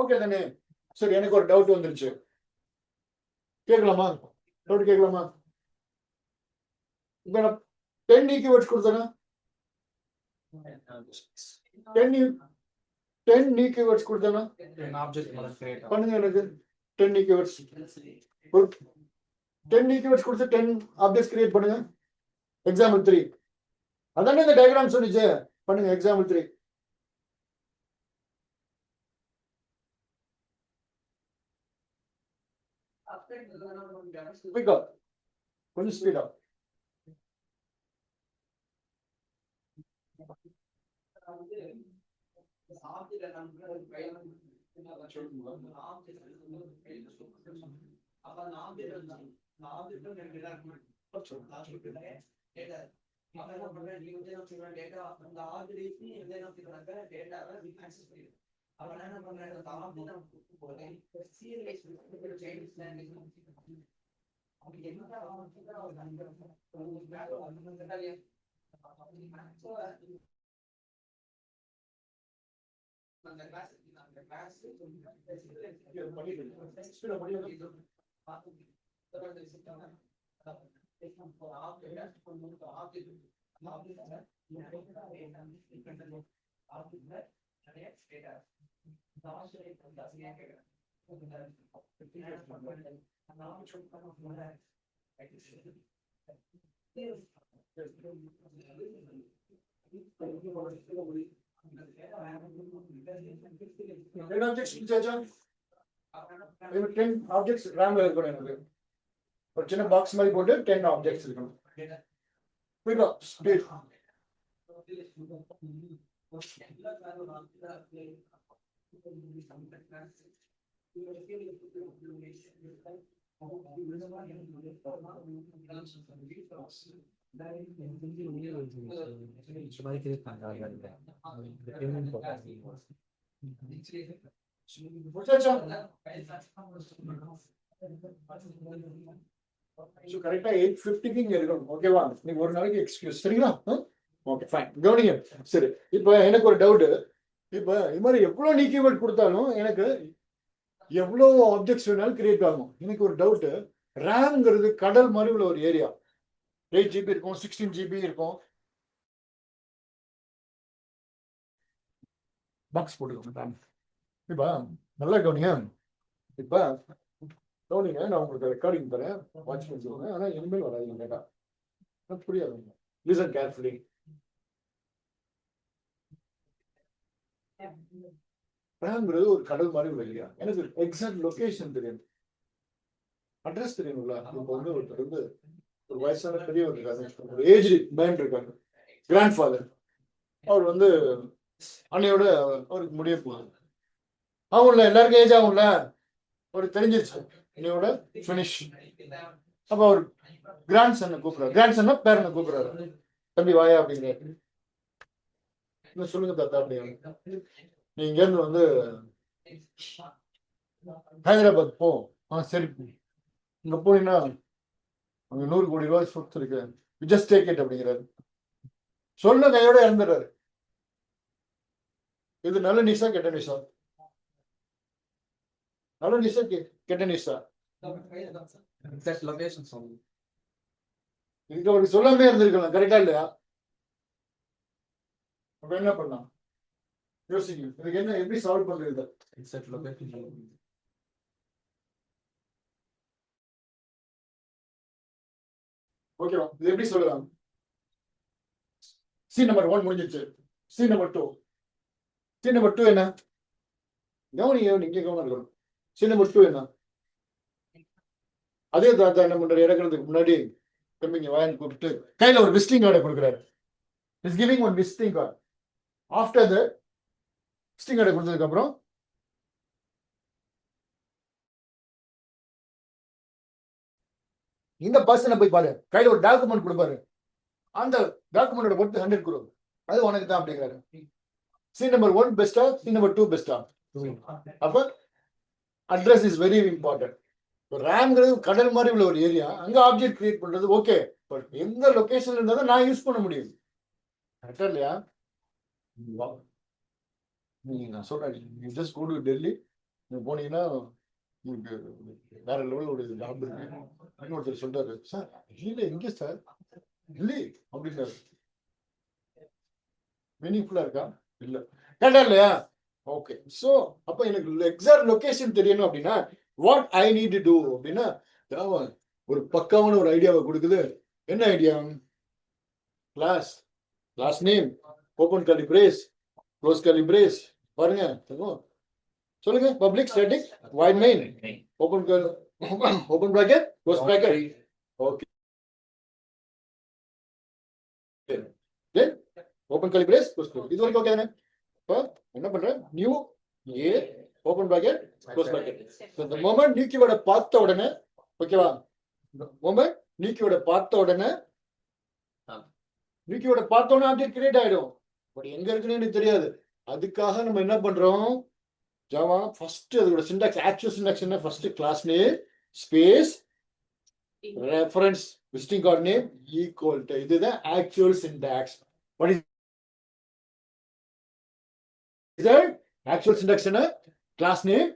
ஓகே தானே? சரி, எனக்கு ஒரு டவுட் வந்துருச்சு, கேட்கலாமா? டவுட் கேட்கலாமா? இப்ப நான் 10 ஈக்குவேட்ஸ் கொடுத்தேன்னா 10 ஈக்குவேட்ஸ் கொடுத்தேன்னா பண்ணுங்க எனக்கு 10 ஈக்குவேட்ஸ் 10 ஈக்குவேட்ஸ் கொடுத்து 10 ஆப்ஜெக்ட்ஸ் கிரியேட் பண்ணுங்க. எக்ஸாம்பிள் 3 அதானே இந்த டயக்ராம் சொன்னிச்சு. பண்ணுங்க எக்ஸாம்பிள் 3. கொஞ்சம் ஸ்பீடா. ஆப்ஜெக்ட்ஸ் ரேம்ல இருக்கணும். எனக்கு ஒரு சின்ன பாக்ஸ் மாதிரி போட்டு 10 ஆப்ஜெக்ட்ஸ் இருக்கணும். கரெக்டா 8:50 இங்க இருக்கணும். ஓகேவா? நீங்க ஒரு நாளைக்கு எக்ஸ்கியூஸ், சரிங்களா? ஓகே ஃபைன், கவனிங்க. சரி, இப்போ எனக்கு ஒரு டவுட். இப்போ இது மாதிரி எவ்வளவு கீவேர்ட் கொடுத்தாலும் எனக்கு எவ்வளவு ஆப்ஜெக்ட்ஸ் வேணாலும் கிரியேட் ஆகும். எனக்கு ஒரு டவுட், ரேம்ங்கிறது கடல் மாதிரி உள்ள ஒரு ஏரியா. 8 GB இருக்கும், 16 GB இருக்கும். பாக்ஸ் போட்டுக்கோங்க. இப்ப நல்லா கவனிங்க. இப்ப கவனிங்க, நான் உங்களுக்கு ரெக்கார்டிங் தரேன், வாட்ச் பண்ணிக்கோங்க. ஆனா இனிமேல் வராதுங்க டேட்டா, புரியாது. Listen carefully. ரேம்ங்கிறது ஒரு கடல் மாதிரி உள்ள ஏரியா. எனக்கு எக்ஸாக்ட் லொகேஷன் தெரியும், அட்ரஸ் தெரியும்ல. இப்போ வந்து ஒருத்தர் வந்து ஒரு வயசான பெரியவர் இருக்காரு, ஒரு ஏஜ் மேன் இருக்காரு, கிராண்ட் ஃபாதர். அவர் வந்து அன்னையோட அவருக்கு முடிய போகுது. அவங்கள எல்லாருக்கும் ஏஜ் ஆகும்ல, அவருக்கு தெரிஞ்சிருச்சு அன்னையோட ஃபினிஷ். அப்ப அவர் கிராண்ட் சன்னை கூப்பிடுறாரு. கிராண்ட் சன்னா பேரனை கூப்பிடுறாரு. தம்பி வாயா அப்படிங்கிறாரு. சொல்லுங்க தாத்தா அப்படிங்க. நீங்க இங்க இருந்து வந்து ஹைதராபாத் போ. சரி, இங்க போனீங்கன்னா அங்க 100 கோடி ரூபாய் சொத்து இருக்கு, ஜஸ்ட் டேக் இட் அப்படிங்கிறாரு. சொன்ன கையோட இறந்துடுறாரு. இது நல்ல நியூஸா கெட்ட நியூஸா? நல்ல நியூஸா கெட்ட நியூஸா? இங்க அவருக்கு சொல்லாமே இருந்திருக்கலாம், கரெக்டா இல்லையா? அப்ப என்ன பண்ணலாம் யோசிங்க. இதுக்கு என்ன, எப்படி சால்வ் பண்றது? ஓகேவா? இது எப்படி சொல்லலாம்? சி நம்பர் 1 முடிஞ்சிச்சு. C number 2. சி நம்பர் 2 என்ன? கவனிங்க, நீங்க கவனம் இருக்கணும். சி நம்பர் 2 என்ன? அதே தாத்தா என்ன பண்றாரு, இறக்குறதுக்கு முன்னாடி தம்பிங்க வாயன் கூப்பிட்டு கையில ஒரு விசிட்டிங் கார்டை கொடுக்குறாரு. Is giving one visiting card. After the visiting கார்டை கொடுத்ததுக்கு அப்புறம் இந்த பர்சனை போய் பாரு, கையில ஒரு டாக்குமெண்ட் கொடுப்பாரு. அந்த டாக்குமெண்டோட பொறுத்து 100 crore, அது உனக்கு தான் அப்படிங்கிறாரு. சி நம்பர் 1 பெஸ்டா, சி நம்பர் 2 பெஸ்டா? அப்ப அட்ரஸ் இஸ் வெரி இம்பார்ட்டன்ட். ரேம்ங்கிறது கடல் மாதிரி உள்ள ஒரு ஏரியா, அங்க ஆப்ஜெக்ட் கிரியேட் பண்றது ஓகே, பட் எந்த லொகேஷன்ல இருந்தாலும் நான் யூஸ் பண்ண முடியும், கரெக்டா இல்லையா? நான் சொல்றேன், you just go to Delhi, நீங்க போனீங்கன்னா உங்களுக்கு வேற லெவல் ஒரு ஜாப் இருக்கு. இன்னொருத்தர் சொல்றாரு, சார் இல்ல எங்க சார் டெல்லி அப்படின்னாரு. மீனிங்ஃபுல்லா இருக்கா? இல்ல. கேட்டா இல்லையா? ஓகே. சோ அப்ப எனக்கு எக்ஸாக்ட் லொகேஷன் தெரியணும் அப்படின்னா what I need to do அப்படின்னா ஒரு பக்காவான ஒரு ஐடியாவை கொடுக்குது. என்ன idea? Class name, open curly brace, close curly brace. பாருங்க சொல்லுங்க. Public static void main, open open bracket, close bracket. Okay. Then open curly brace, close bracket. இது வரைக்கும் ஓகே தானே? இப்போ என்ன பண்றேன்? New A open bracket, close bracket. இந்த மொமெண்ட் நீக்கியோட பார்த்த உடனே, ஓகேவா? மொமெண்ட் நீக்கியோட பார்த்த உடனே ஆப்ஜெக்ட் கிரியேட் ஆயிடும். பட் எங்க இருக்குன்னு எனக்கு தெரியாது. அதுக்காக நம்ம என்ன பண்றோம்? ஜாவா ஃபர்ஸ்ட் அதோட சிண்டாக்ஸ், ஆக்சுவல் சிண்டாக்ஸ் என்ன? First class name space reference visiting card name equal to, இதுதான் actual syntax. What is that? Actual syntax என்ன? Class name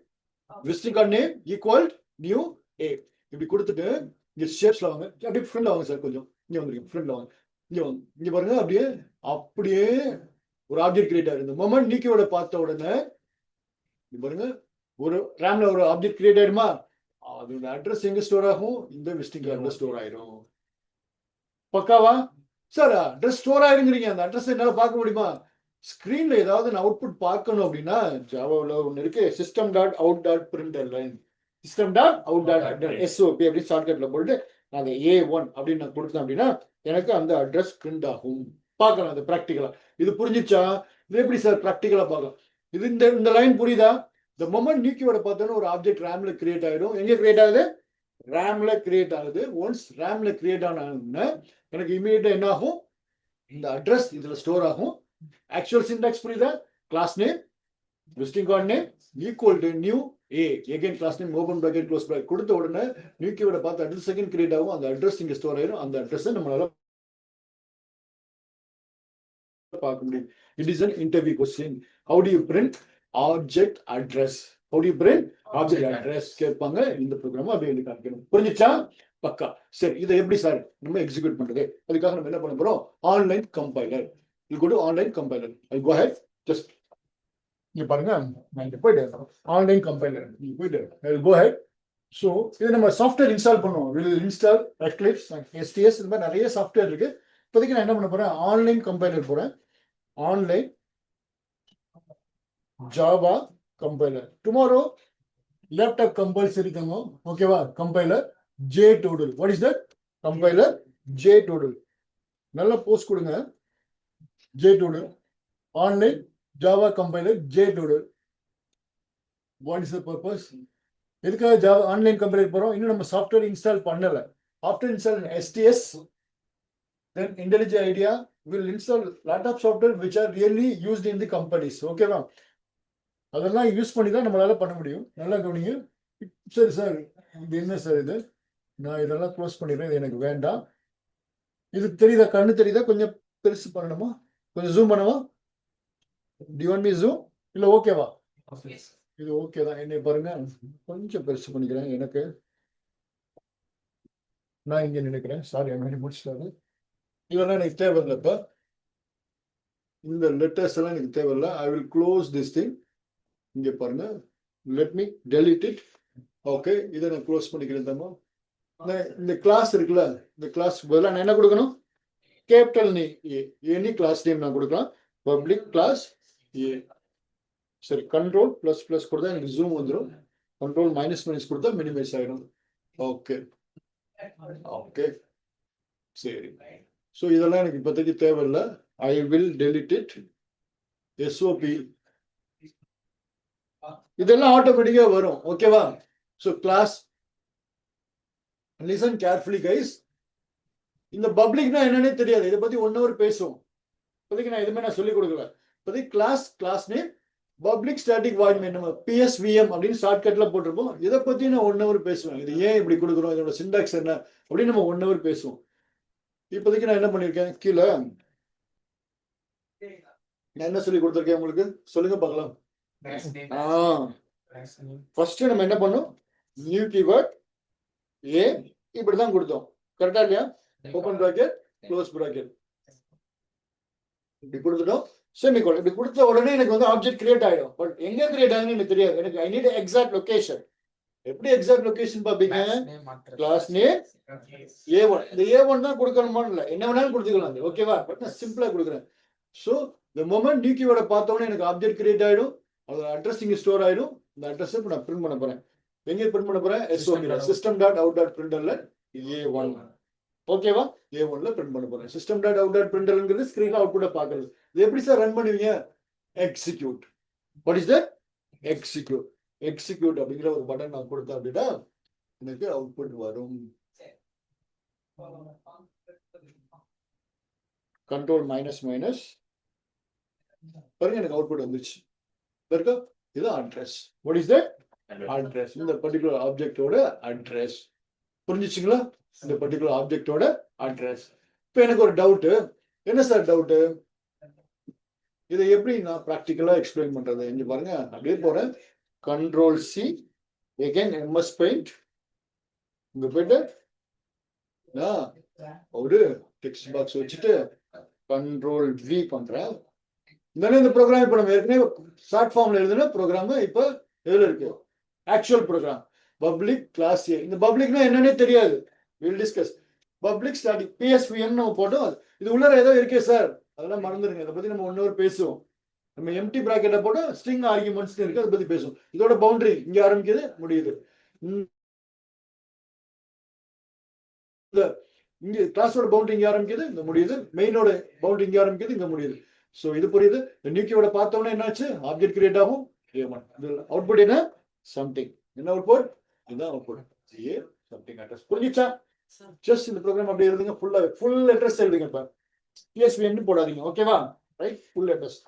visiting card name equal new A. இப்படி கொடுத்துட்டு இங்க ஷேப்ஸ்ல வாங்க, அப்படியே ஃப்ரெண்ட்ல வாங்க சார், கொஞ்சம் இங்க வந்துருங்க, ஃப்ரெண்ட்ல வாங்க, இங்க பாருங்க. அப்படியே ஒரு ஆப்ஜெக்ட் கிரியேட் ஆயிடும். இந்த மொமெண்ட் நீக்கியோட பார்த்த உடனே பாருங்க ஒரு ரேம்ல ஒரு ஆப்ஜெக்ட் கிரியேட் ஆயிடுமா? அதோட அட்ரஸ் எங்க ஸ்டோர் ஆகும்? இந்த விசிட்டிங் கார்டுல ஸ்டோர் ஆயிடும். பக்காவா? சார் அட்ரஸ் ஸ்டோர் ஆயிருங்கிறீங்க, அந்த அட்ரஸ் என்னால பார்க்க முடியுமா? ஸ்கிரீன்ல ஏதாவது நான் அவுட்புட் பார்க்கணும் அப்படின்னா ஜாவாவில் ஒன்று இருக்கு, system dot out dot print, system dot out dot SOP அப்படின்னு ஷார்ட்கட்ல போட்டு நான் A1 அப்படின்னு நான் கொடுத்தேன் அப்படின்னா எனக்கு அந்த அட்ரஸ் பிரிண்ட் ஆகும். பார்க்கலாம் அது ப்ராக்டிக்கலா. இது புரிஞ்சிச்சா? இது எப்படி சார் ப்ராக்டிக்கலா பார்க்கலாம்? இது இந்த லைன் புரியுதா? இந்த மொமெண்ட் நீக்கியோட பார்த்தோன்னா ஒரு ஆப்ஜெக்ட் ரேம்ல கிரியேட் ஆயிடும். எங்க கிரியேட் ஆகுது? ரேம்ல கிரியேட் ஆகுது. ஒன்ஸ் ரேம்ல கிரியேட் ஆன எனக்கு இமீடியட்டா என்ன ஆகும்? இந்த அட்ரஸ் இதுல ஸ்டோர் ஆகும். ஆக்சுவல் சிண்டாக்ஸ் புரியுதா? Class name visiting card name equal to new A, again class name open bracket close bracket கொடுத்த உடனே நியூக்கியோட பார்த்து அட்ரஸ் செகண்ட் கிரியேட் ஆகும். அந்த அட்ரஸ் இங்க ஸ்டோர் ஆயிடும். அந்த அட்ரஸ் நம்மளால பார்க்க முடியும். It is an interview question. How do you print object address? How do you print object address? கேட்பாங்க. இந்த ப்ரோக்ராம் அப்படியே எழுதி காமிக்கணும். புரிஞ்சுச்சா? பக்கா. சரி, இதை எப்படி சார் நம்ம எக்ஸிக்யூட் பண்றது? அதுக்காக நம்ம என்ன பண்ண போறோம்? Online compiler. You go to online compiler. I'll go ahead. Just இங்க பாருங்க, நான் இங்க போயிட்டு ஆன்லைன் கம்பைலர் நீங்க போயிட்டு I'll go ahead. ஸோ இது நம்ம சாஃப்ட்வேர் இன்ஸ்டால் பண்ணுவோம். வில் இன்ஸ்டால் எக்லிப்ஸ், STS, இந்த மாதிரி நிறைய சாஃப்ட்வேர் இருக்கு. இப்போதைக்கு நான் என்ன பண்ண போறேன்? ஆன்லைன் கம்பைலர் போறேன். Online Java compiler. Tomorrow laptop compulsory தங்க, ஓகேவா? Compiler JToodle. What is that? Compiler JToodle. நல்ல போஸ்ட் கொடுங்க. JToodle online Java compiler JToodle. What is the purpose? எதுக்காக ஜாவா ஆன்லைன் கம்பைலர் போறோம்? இன்னும் நம்ம சாஃப்ட்வேர் இன்ஸ்டால் பண்ணல. After install STS, then IntelliJ IDEA will install lot of software which are really used in the companies. ஓகேவா? அதெல்லாம் யூஸ் பண்ணி தான் நம்மளால பண்ண முடியும். நல்லா கவனிங்க. சரி சார், இது என்ன சார் இது? நான் இதெல்லாம் க்ளோஸ் பண்ணிடுறேன், இது எனக்கு வேண்டாம். இது தெரியுதா? கண்ணு தெரியுதா? கொஞ்சம் பெருசு பண்ணணுமா? கொஞ்சம் ஜூம் பண்ணவா? Do you want me zoom? இல்ல ஓகேவா? இது ஓகே தான். என்னை பாருங்க, கொஞ்சம் பெருசு பண்ணிக்கிறேன். எனக்கு நான் இங்க நினைக்கிறேன். சாரி, முடிச்சிட்டாரு. இதெல்லாம் எனக்கு தேவையில்லை. இப்ப இந்த லெட்டர்ஸ் எல்லாம் எனக்கு தேவையில்லை. I will close this thing. இங்க பாருங்க, let me delete it. Okay, இதை நான் க்ளோஸ் பண்ணிக்கிறேன். தம்மா இந்த கிளாஸ் இருக்குல்ல, இந்த கிளாஸ் பதிலாக நான் என்ன கொடுக்கணும்? கேபிட்டல் எனி கிளாஸ் நேம் நான் கொடுக்கலாம். Public class A. சரி, கண்ட்ரோல் பிளஸ் பிளஸ் கொடுத்தா எனக்கு ஜூம் வந்துடும். கண்ட்ரோல் மைனஸ் மைனஸ் கொடுத்தா மினிமைஸ் ஆகிடும். ஓகே ஓகே சரி. ஸோ இதெல்லாம் எனக்கு இப்போதைக்கு தேவையில்லை. I will delete it. SOP இதெல்லாம் ஆட்டோமேட்டிக்கா வரும். ஓகேவா? So class listen carefully guys. இந்த பப்ளிக்னா என்னன்னே தெரியாது. இதை பத்தி 1 hour பேசுவோம். இப்போதைக்கு நான் எதுவுமே நான் சொல்லிக் கொடுக்கல. இப்போதைக்கு class name public static void main, நம்ம PSVM அப்படின்னு ஷார்ட்கட்ல போட்டிருப்போம். இதை பத்தி நான் 1 hour பேசுவேன். இது ஏன் இப்படி கொடுக்குறோம், இதோட சிண்டாக்ஸ் என்ன அப்படின்னு நம்ம 1 hour பேசுவோம். இப்போதைக்கு நான் என்ன பண்ணிருக்கேன்? கீழே நான் என்ன சொல்லி கொடுத்துருக்கேன் உங்களுக்கு சொல்லுங்க பார்க்கலாம். ஃபர்ஸ்ட் நம்ம என்ன பண்ணோம், நியூ கீவேர்ட் ஏ இப்படிதான் கொடுத்தோம். கரெக்டா இல்லையா? ஓபன் பிராக்கெட் க்ளோஸ் பிராக்கெட் இப்படி கொடுத்துட்டோம். செமிகோலன் இப்படி கொடுத்த உடனே எனக்கு வந்து ஆப்ஜெக்ட் கிரியேட் ஆயிடும். பட் எங்க கிரியேட் ஆகுதுன்னு எனக்கு தெரியாது. எனக்கு ஐ நீட் எக்ஸாக்ட் லொகேஷன். எப்படி எக்ஸாக்ட் லொகேஷன் பாப்பீங்க? Class name A1. இந்த A1 தான் கொடுக்கணுமா இல்ல, என்ன வேணாலும் கொடுத்துக்கலாம். ஓகேவா? பட் நான் சிம்பிளா கொடுக்குறேன். ஸோ இந்த மொமெண்ட் நியூ கீவேர்டை பார்த்த உடனே எனக்கு ஆப்ஜெக்ட் கிரியேட் ஆயிடும். அதோட அட்ரஸ் இங்க ஸ்டோர் ஆயிடும். இந்த அட்ரஸ் இப்போ நான் பிரிண்ட் பண்ண போறேன். எங்க பிரிண்ட் பண்ண போறேன்? system dot out dot println A1. ஓகேவா? A1ல பிரிண்ட் பண்ண போறேன். system dot out dot printlnங்கிறது ஸ்கிரீன்ல அவுட்புட்டை பார்க்கிறது. இது எப்படி சார் ரன் பண்ணுவீங்க? Execute. What is that? Execute. Execute அப்படிங்கிற ஒரு பட்டன் நான் கொடுத்தேன் அப்படின்னா எனக்கு அவுட்புட் வரும். கண்ட்ரோல் மைனஸ் மைனஸ் பாருங்க, எனக்கு அவுட்புட் வந்துச்சு. இது address. What is that? Address. இந்த பர்டிகுலர் ஆப்ஜெக்டோட அட்ரஸ். புரிஞ்சுச்சுங்களா? இந்த பர்டிகுலர் ஆப்ஜெக்டோட அட்ரஸ். இப்போ எனக்கு ஒரு டவுட். என்ன சார் டவுட்? இதை எப்படி நான் பிராக்டிக்கலா எக்ஸ்பிளைன் பண்றது? இங்க பாருங்க, அப்படியே போறேன். Control see again MS paint. இங்க போயிட்டு ஒரு டெக்ஸ்ட் பாக்ஸ் வச்சுட்டு கண்ட்ரோல் வி பண்றேன். இந்த ப்ரோக்ராம் இப்ப நம்ம ஏற்கனவே ஷார்ட் ஃபார்ம்ல எழுதுன ப்ரோக்ராம் இப்ப எதுல இருக்கு? Actual program. Public class A. இந்த பப்ளிக்னா என்னன்னே தெரியாது. Will discuss. Public static PSVN நம்ம போட்டோம். இது உள்ள ஏதோ இருக்கே சார், அதெல்லாம் மறந்துருங்க. இதை பத்தி நம்ம ஒன்னொரு பேசுவோம். நம்ம எம்டி பிராக்கெட்டை போட்டு ஸ்ட்ரிங் ஆர்குமெண்ட்ஸ் இருக்கு, அதை பத்தி பேசுவோம். இதோட பவுண்டரி இங்க ஆரம்பிக்குது, முடியுது. இங்க கிளாஸோட பவுண்டரி இங்க ஆரம்பிக்குது, இங்க முடியுது. மெயினோட பவுண்டரி இங்க ஆரம்பிக்குது, இங்க முடியுது. சோ இது புரியுது. இந்த நியூக்கியோட பார்த்தோம்னா என்னாச்சு? ஆப்ஜெக்ட் கிரியேட் ஆகும். அவுட்புட் என்ன? சம்திங். என்ன அவுட்புட்? இதுதான் அவுட்புட். ஏ சம்திங் அட்ரஸ். புரிஞ்சுச்சா? ஜஸ்ட் இந்த ப்ரோக்ராம் அப்படியே எழுதுங்க. ஃபுல் அட்ரஸ் எழுதுங்க. இப்ப PSVN போடாதீங்க. ஓகேவா? Right, full address.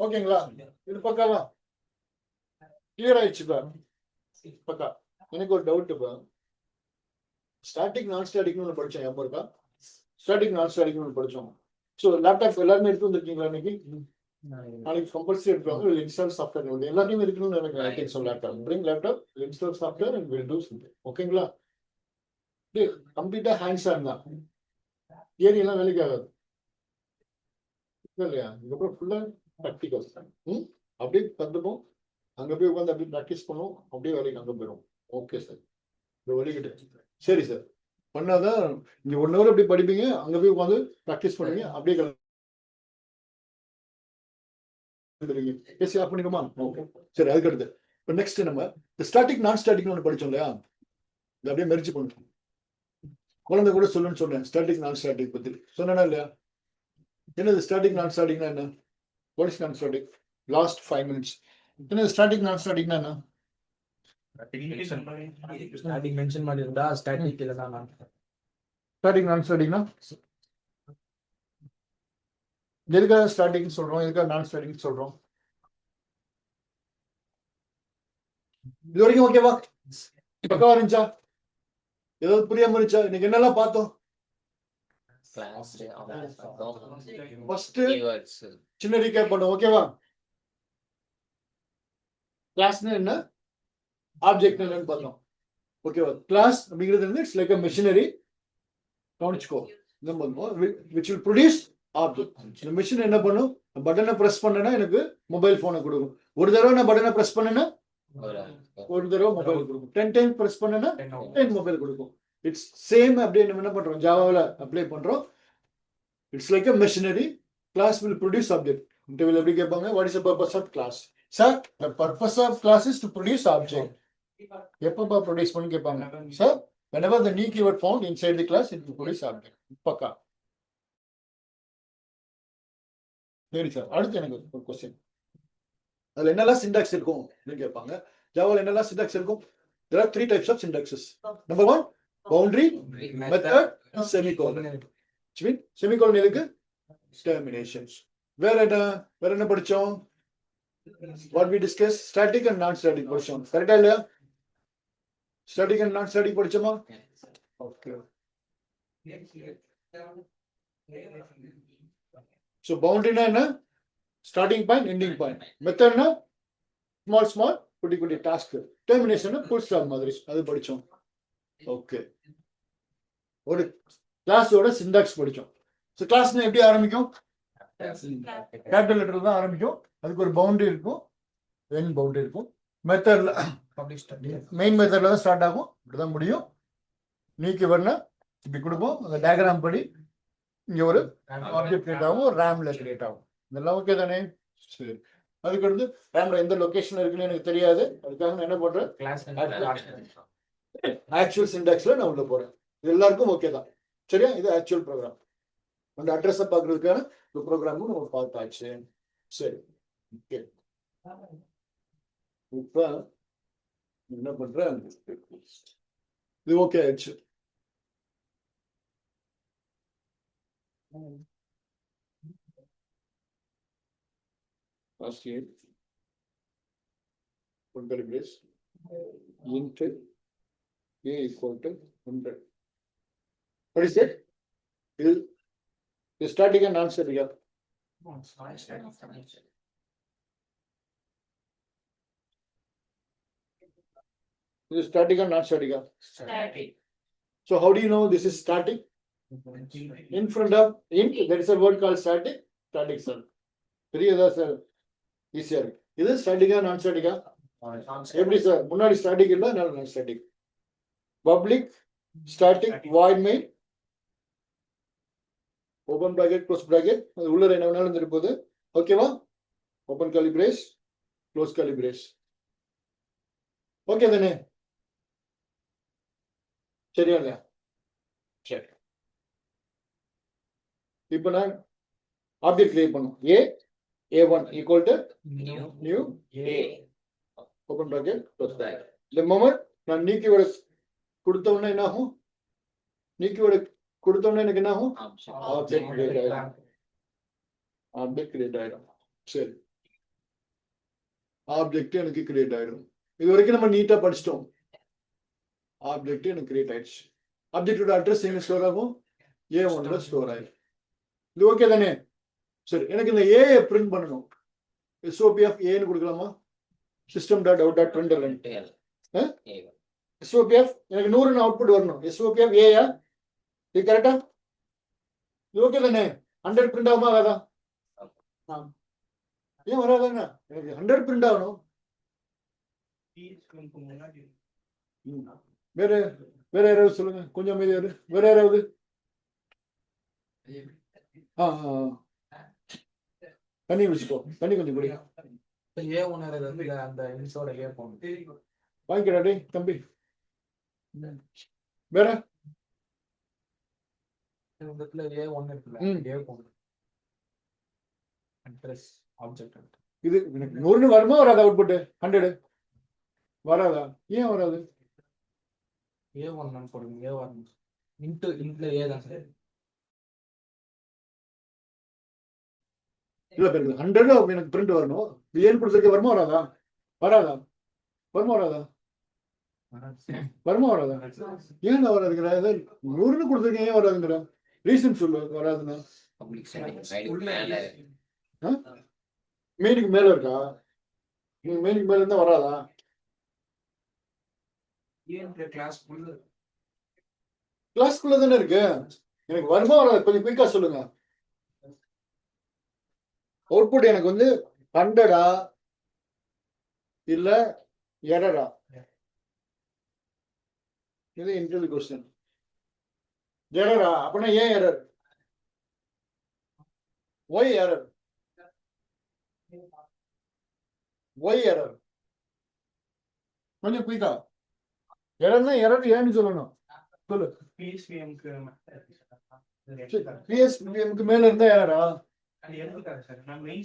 ஓகேங்களா? இது பக்காவா கிளியர் ஆயிடுச்சு. பக்கா. எனக்கு ஒரு டவுட். ஸ்டாட்டிக் நான் ஸ்டாட்டிக்னு ஒன்று படிச்சோம், ஞாபகம் இருக்கா? ஸ்டாட்டிக் நான் ஸ்டாட்டிக்னு ஒன்று படிச்சோம். ஸோ லேப்டாப் எல்லாருமே எடுத்து வந்துருக்கீங்களா? இன்னைக்கு நாளைக்கு கம்பல்சரி எடுத்துவாங்க. இன்ஸ்டால் சாஃப்ட்வேர் எல்லாத்தையும் இருக்கணும்னு எனக்கு I think. So laptop bring laptop, install software and will do something. ஓகேங்களா? கம்ப்ளீட்டா ஹேண்ட்ஸ் ஆன் தான். தியரி எல்லாம் வேலைக்கு ஆகாது இல்லையா? இதுக்கப்புறம் ஃபுல்லா ப்ராக்டிகல். அப்படியே கத்துப்போம். அங்க போய் உட்காந்து அப்படியே ப்ராக்டிஸ் பண்ணுவோம். அப்படியே வேலைக்கு அங்க போயிடும். ஓகே சார், இந்த வழிகிட்டு. சரி சார், பண்ணாதான் இங்க 1 hour அப்படி படிப்பீங்க, அங்க போய் உட்காந்து ப்ராக்டிஸ் பண்ணுவீங்க. அப்படியே ஆஃப் பண்ணிடுமா? ஓகே சரி. அதுக்கு அடுத்து இப்போ நெக்ஸ்ட் நம்ம இந்த ஸ்டாட்டிக் நான் ஸ்டாட்டிக்னு ஒன்று படிச்சோம் இல்லையா? இது அப்படியே மெர்ஜ் பண்ணுவோம். குழந்தை கூட சொல்லுன்னு சொன்னேன். ஸ்டாட்டிக் நான் ஸ்டாட்டிக் பத்தி சொன்னா இல்லையா? என்னது ஸ்டாட்டிக் நான் ஸ்டாட்டிக்னா என்ன? வாட் இஸ் நான் ஸ்டாட்டிக்? Last 5 minutes. என்னது ஸ்டாட்டிக் நான் ஸ்டாட்டிக்னா என்ன? ஸ்டாட்டிக் மென்ஷன் பண்ணிருந்தா ஸ்டாட்டிக் இல்லனா நான் ஸ்டாட்டிக் நான் ஸ்டாட்டிக்னா எதுக்காக ஸ்டாட்டிக் சொல்றோம், எதுக்காக நான் ஸ்டாட்டிக் சொல்றோம்? இது வரைக்கும் ஓகேவா? பக்கவா இருந்துச்சா? ஏதாவது புரியாம இருந்துச்சா? இன்னைக்கு என்னெல்லாம் பார்த்தோம்? ஃபர்ஸ்ட் சின்ன ரீகேப் பண்ணுவோம். ஓகேவா? கிளாஸ்னா என்ன, ஆப்ஜெக்ட் என்னன்னு பார்த்தோம். ஓகேவா? கிளாஸ் அப்படிங்கிறது வந்து இட்ஸ் லைக் அ மெஷினரி. கவனிச்சுக்கோ, என்ன பண்ணுவோம், which will produce object. இந்த மிஷின் என்ன பண்ணும், பட்டனை பிரஸ் பண்ணனா எனக்கு மொபைல் போனை கொடுக்கும். ஒரு தடவை நான் பட்டனை பிரஸ் பண்ணனா ஒரு தடவை மொபைல் கொடுக்கும். 10 டைம் பிரஸ் பண்ணனா 10 மொபைல் கொடுக்கும். It's same. அப்படியே நம்ம என்ன பண்றோம், ஜாவாவில் அப்ளை பண்றோம். It's like a machinery. Class will produce object. இன்டர்வியூல எப்படி கேட்பாங்க, what is the purpose of class? Sir, the purpose of class is to produce object. எப்பப்பா ப்ரொடியூஸ் பண்ணி கேட்பாங்க. Sir, whenever the new keyword found inside the class, it will produce object. பக்கா. சரி சார், அடுத்து எனக்கு ஒரு கொஸ்டின். அதுல என்னெல்லாம் சிண்டாக்ஸ் இருக்கும் அப்படின்னு கேட்பாங்க. ஜாவால என்னெல்லாம் சிண்டாக்ஸ் இருக்கும்? There are 3 types of syntaxes. Number 1, boundary, method, semicolon. Which means semicolon எதுக்கு? Terminations. வேற என்ன படிச்சோம்? What we discussed, static and non-static படிச்சோம். கரெக்டா இல்லையா? Static and non-static படிச்சோமா? Okay. So boundary na enna? Starting point, ending point. Method na small குட்டி task. Termination na full stop மாதிரி. அது படிச்சோம். Okay. ஒரு கிளாஸோட சிண்டாக்ஸ் படிச்சோம். So கிளாஸ் எப்படி ஆரம்பிக்கும்? கேபிட்டல் லெட்டர் தான் ஆரம்பிக்கும். அதுக்கு ஒரு பவுண்டரி இருக்கும், எண்ட் பவுண்டரி இருக்கும். மெத்தட்ல மெயின் மெத்தட்ல தான் ஸ்டார்ட் ஆகும், இப்படிதான் முடியும். நீக்கி வரணும், இப்படி கொடுப்போம். அந்த டயக்ராம் படி இங்க ஒரு ஆப்ஜெக்ட் கிரியேட் ஆகும், ரேம்ல கிரியேட் ஆகும். இதெல்லாம் ஓகே தானே? சரி. அதுக்கு அடுத்து ரேம்ல எந்த லொகேஷன் இருக்குன்னு எனக்கு தெரியாது, அதுக்காக நான் என்ன பண்றேன், ஆக்சுவல் சிண்டாக்ஸ்ல நான் உள்ள போறேன். இது எல்லாருக்கும் ஓகே தான், சரியா? இது ஆக்சுவல் ப்ரோக்ராம். அந்த அட்ரஸை பார்க்கறதுக்கான ப்ரோக்ராமும் நம்ம பார்த்தாச்சு. சரி, ஓகே. இப்ப என்ன பண்றேன், இது ஓகே ஆயிடுச்சு. First here, int a equal to 100. What is that? Is static and non-static? Is it static or non-static? Static. So how do you know this is static? In front of int, there is a word called static. Static, sir. Periyada sir. Easier. Is it static or non-static? Every sir. முன்னாடி static இல்ல, non-static. Public, static, void main, open bracket, close bracket. அது உள்ள என்ன வேணாலும் இருந்துட்டு போகுது. ஓகேவா? Open curly brace, close curly brace. Okay தானே? சரியா இல்லையா? சரி. இப்போ நான் ஆப்ஜெக்ட் கிரியேட் பண்ணும். a1 equal to new a, open bracket, close bracket. இந்த மொமெண்ட் நான் நீக்கி விட கொடுத்த உடனே என்ன ஆகும்? நீக்கி விட கொடுத்த உடனே எனக்கு என்ன ஆகும்? ஆப்ஜெக்ட் கிரியேட் ஆயிடும். ஆப்ஜெக்ட் கிரியேட் ஆயிடும். சரி, ஆப்ஜெக்ட் எனக்கு கிரியேட் ஆயிடும். இது வரைக்கும் நம்ம நீட்டா படிச்சிட்டோம். ஆப்ஜெக்ட் எனக்கு கிரியேட் ஆயிடுச்சு. ஆப்ஜெக்டோட அட்ரஸ் எங்க ஸ்டோர் ஆகும்? a1ல ஸ்டோர் ஆயிடும். இது ஓகே தானே? சரி, எனக்கு இந்த a பிரிண்ட் பண்ணணும். SOP of a ன்னு கொடுக்கலாமா? system.out.println. SOP of எனக்கு 100 அவுட்புட் வரணும். SOP of a யா? இது கரெக்டா? இது ஓகே தானே? 100 பிரிண்ட் ஆகுமா ஆகாதா? ஏன் வராதாங்க? எனக்கு 100 பிரிண்ட் ஆகணும். வேற யாராவது சொல்லுங்க, கொஞ்சம் அமைதியா. வேற யாராவது? தண்ணி குடிச்சுக்கோ, தண்ணி கொஞ்சம் குடி. வாங்கிக்கடா டேய் தம்பி. வேற இது எனக்கு 100 வருமா வராதா? அவுட்புட் 100 வராதா? ஏன் வராது? A1 போடுங்க. A1 இன்டு A தான் சார். இல்ல பேருக்கு 100 எனக்கு பிரிண்ட் வரணும். ஏன் கொடுத்துருக்க வருமா வராதா? வராதா? வருமா வராதா? வருமா வராதா? ஏன் வராதுங்கிற? 100 கொடுத்துருக்கேன், ஏன் வராதுங்கிற? ரீசன் சொல்லு வராதுன்னா. மெயினுக்கு மேல இருக்கா? நீங்க மெயினுக்கு மேல இருந்தா வராதா? கிளாஸ்க்குள்ள தானே இருக்கு. எனக்கு வருமா வராது கொஞ்சம் குயிக்கா சொல்லுங்க. அவுட்புட் எனக்கு வந்து 100 இல்ல எரரா? இது இன்டர்வியூ கொஸ்டின். எரரா? அப்படின்னா ஏன் error? Why error? Why error? கொஞ்சம் குயிக்கா. எரர்னா எரர் ஏன்னு சொல்லணும். சொல்லு. பிஎஸ்பிஎம்க்கு மேல இருந்தா எரரா?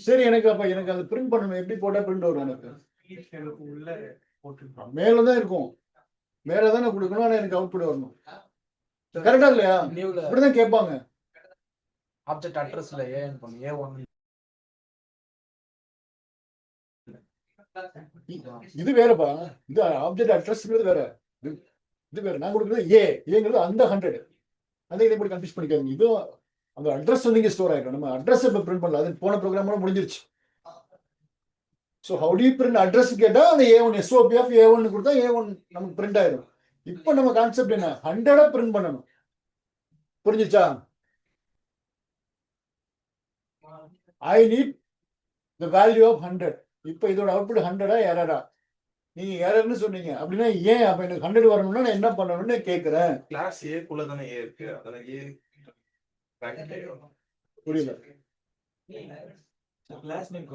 சரி, எனக்கு அப்ப எனக்கு அது பிரிண்ட் பண்ணணும். எப்படி போட்டா பிரிண்ட் வரும் எனக்கு? மேலதான் இருக்கும். மேலதானே கொடுக்கணும். ஆனா எனக்கு அவுட்புட் வரணும். கரெக்டா இல்லையா? இப்படிதான் கேட்பாங்க. ஆப்ஜெக்ட் அட்ரஸ்ல ஏன் பண்ணு A1 இது வேறப்பா. இது ஆப்ஜெக்ட் அட்ரஸ்ங்கிறது வேற. இது வேற. நான் கொடுக்குறது ஏங்கிறது அந்த 100. அதை இதை போய் கன்ஃபியூஸ் பண்ணிக்காதீங்க. இது அந்த அட்ரஸ் வந்து இங்க ஸ்டோர் ஆயிடும். நம்ம அட்ரஸ் இப்ப பிரிண்ட் பண்ணல. அது போன ப்ரோக்ராமோட முடிஞ்சிருச்சு. So how to you print address கேட்டா அந்த A1 SOP ஆஃப் A1 கொடுத்தா A1 நமக்கு பிரிண்ட் ஆயிடும். இப்போ நம்ம கான்செப்ட் என்ன? 100 பிரிண்ட் பண்ணணும். புரிஞ்சுச்சா? I need the value of 100. இப்போ இதோட அவுட்புட் 100 எரரா? நீங்க எரர்னு சொன்னீங்க. அப்படின்னா ஏன் அப்ப எனக்கு 100 வரணும்னா நான் என்ன பண்ணணும்னு கேட்கிறேன். கிளாஸ் ஏ குள்ள தானே ஏ இருக்கு. அதனால ஏ புரியல. கிளாஸ் நேம்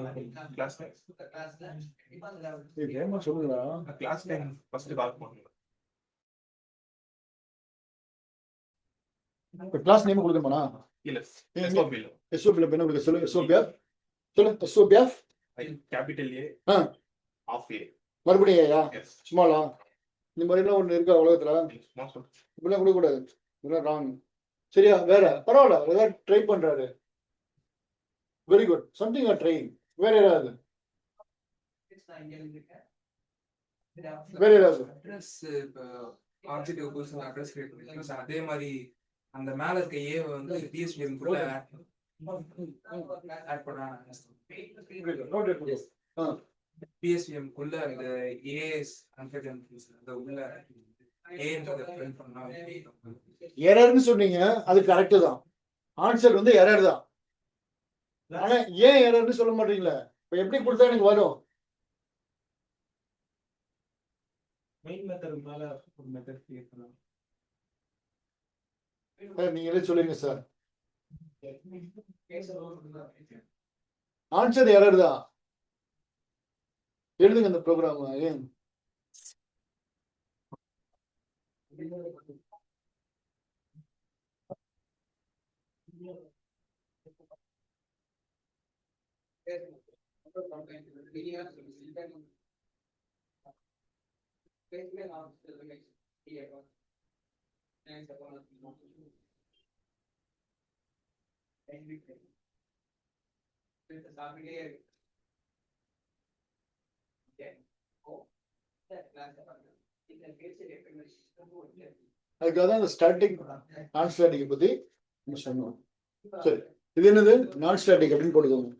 கிளாஸ் நேம் ஏமா சொல்லுங்களா? கிளாஸ் நேம் ஃபர்ஸ்ட் கால் பண்ணுங்க. இப்ப கிளாஸ் நேம் கொடுக்கணுமா? இல்ல எஸ்ஓபி இல்ல. SOP ல என்ன கொடுக்க சொல்லு. SOP சொல்லு. SOP கேபிட்டல் ஏ ஆஃப் ஏ. மறுபடியும் ஏயா? எஸ் ஸ்மாலா? இந்த மாதிரி எல்லாம் ஒண்ணு இருக்கா உலகத்துல? ஸ்மால் சொல். இப்படிலாம் கொடுக்க கூடாது. இதெல்லாம் ராங். சரியா? வேற பரவாயில்ல. ஏதாவது ட்ரை பண்றாரு. Very good. Something are trying. வேற ஏதாவது? வேற ஏதாவது? Address object position address create பண்ணிருக்கோம் சார். அதே மாதிரி அந்த மேல இருக்க ஏ வந்து பிஎஸ்பிஎம் குள்ள ஆட் பண்ணாங்க. பிஎஸ்பிஎம் குள்ள அந்த ஏஎஸ் அந்த உள்ள ஏன்றத பிரிண்ட் பண்ணா எரர்னு சொன்னீங்க. அது கரெக்ட் தான். ஆன்சர் வந்து எரர் தான். ஆனா ஏன் எரர்னு சொல்ல மாட்டீங்களா? இப்ப எப்படி கொடுத்தா எனக்கு வரும்? மெயின் மெத்தட் மேல ஒரு மெத்தட் கிரியேட் பண்ணலாம். நீங்களே சொல்லுங்க சார். ஆன்சர் எரர் தான். எழுதுங்க இந்த ப்ரோக்ராம். ஏன் அதுக்காக தான் இந்த ஸ்டாட்டிக் நான் ஸ்டாட்டிக் பத்தி நம்ம சொன்னோம். சரி, இது என்னது? நான் ஸ்டாட்டிக் அப்படின்னு போட்டுக்கோங்க.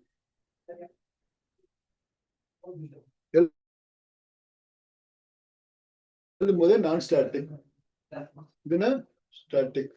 எழுதும்போது நான் ஸ்டாட்டிக். இதுன்னா ஸ்டாட்டிக்.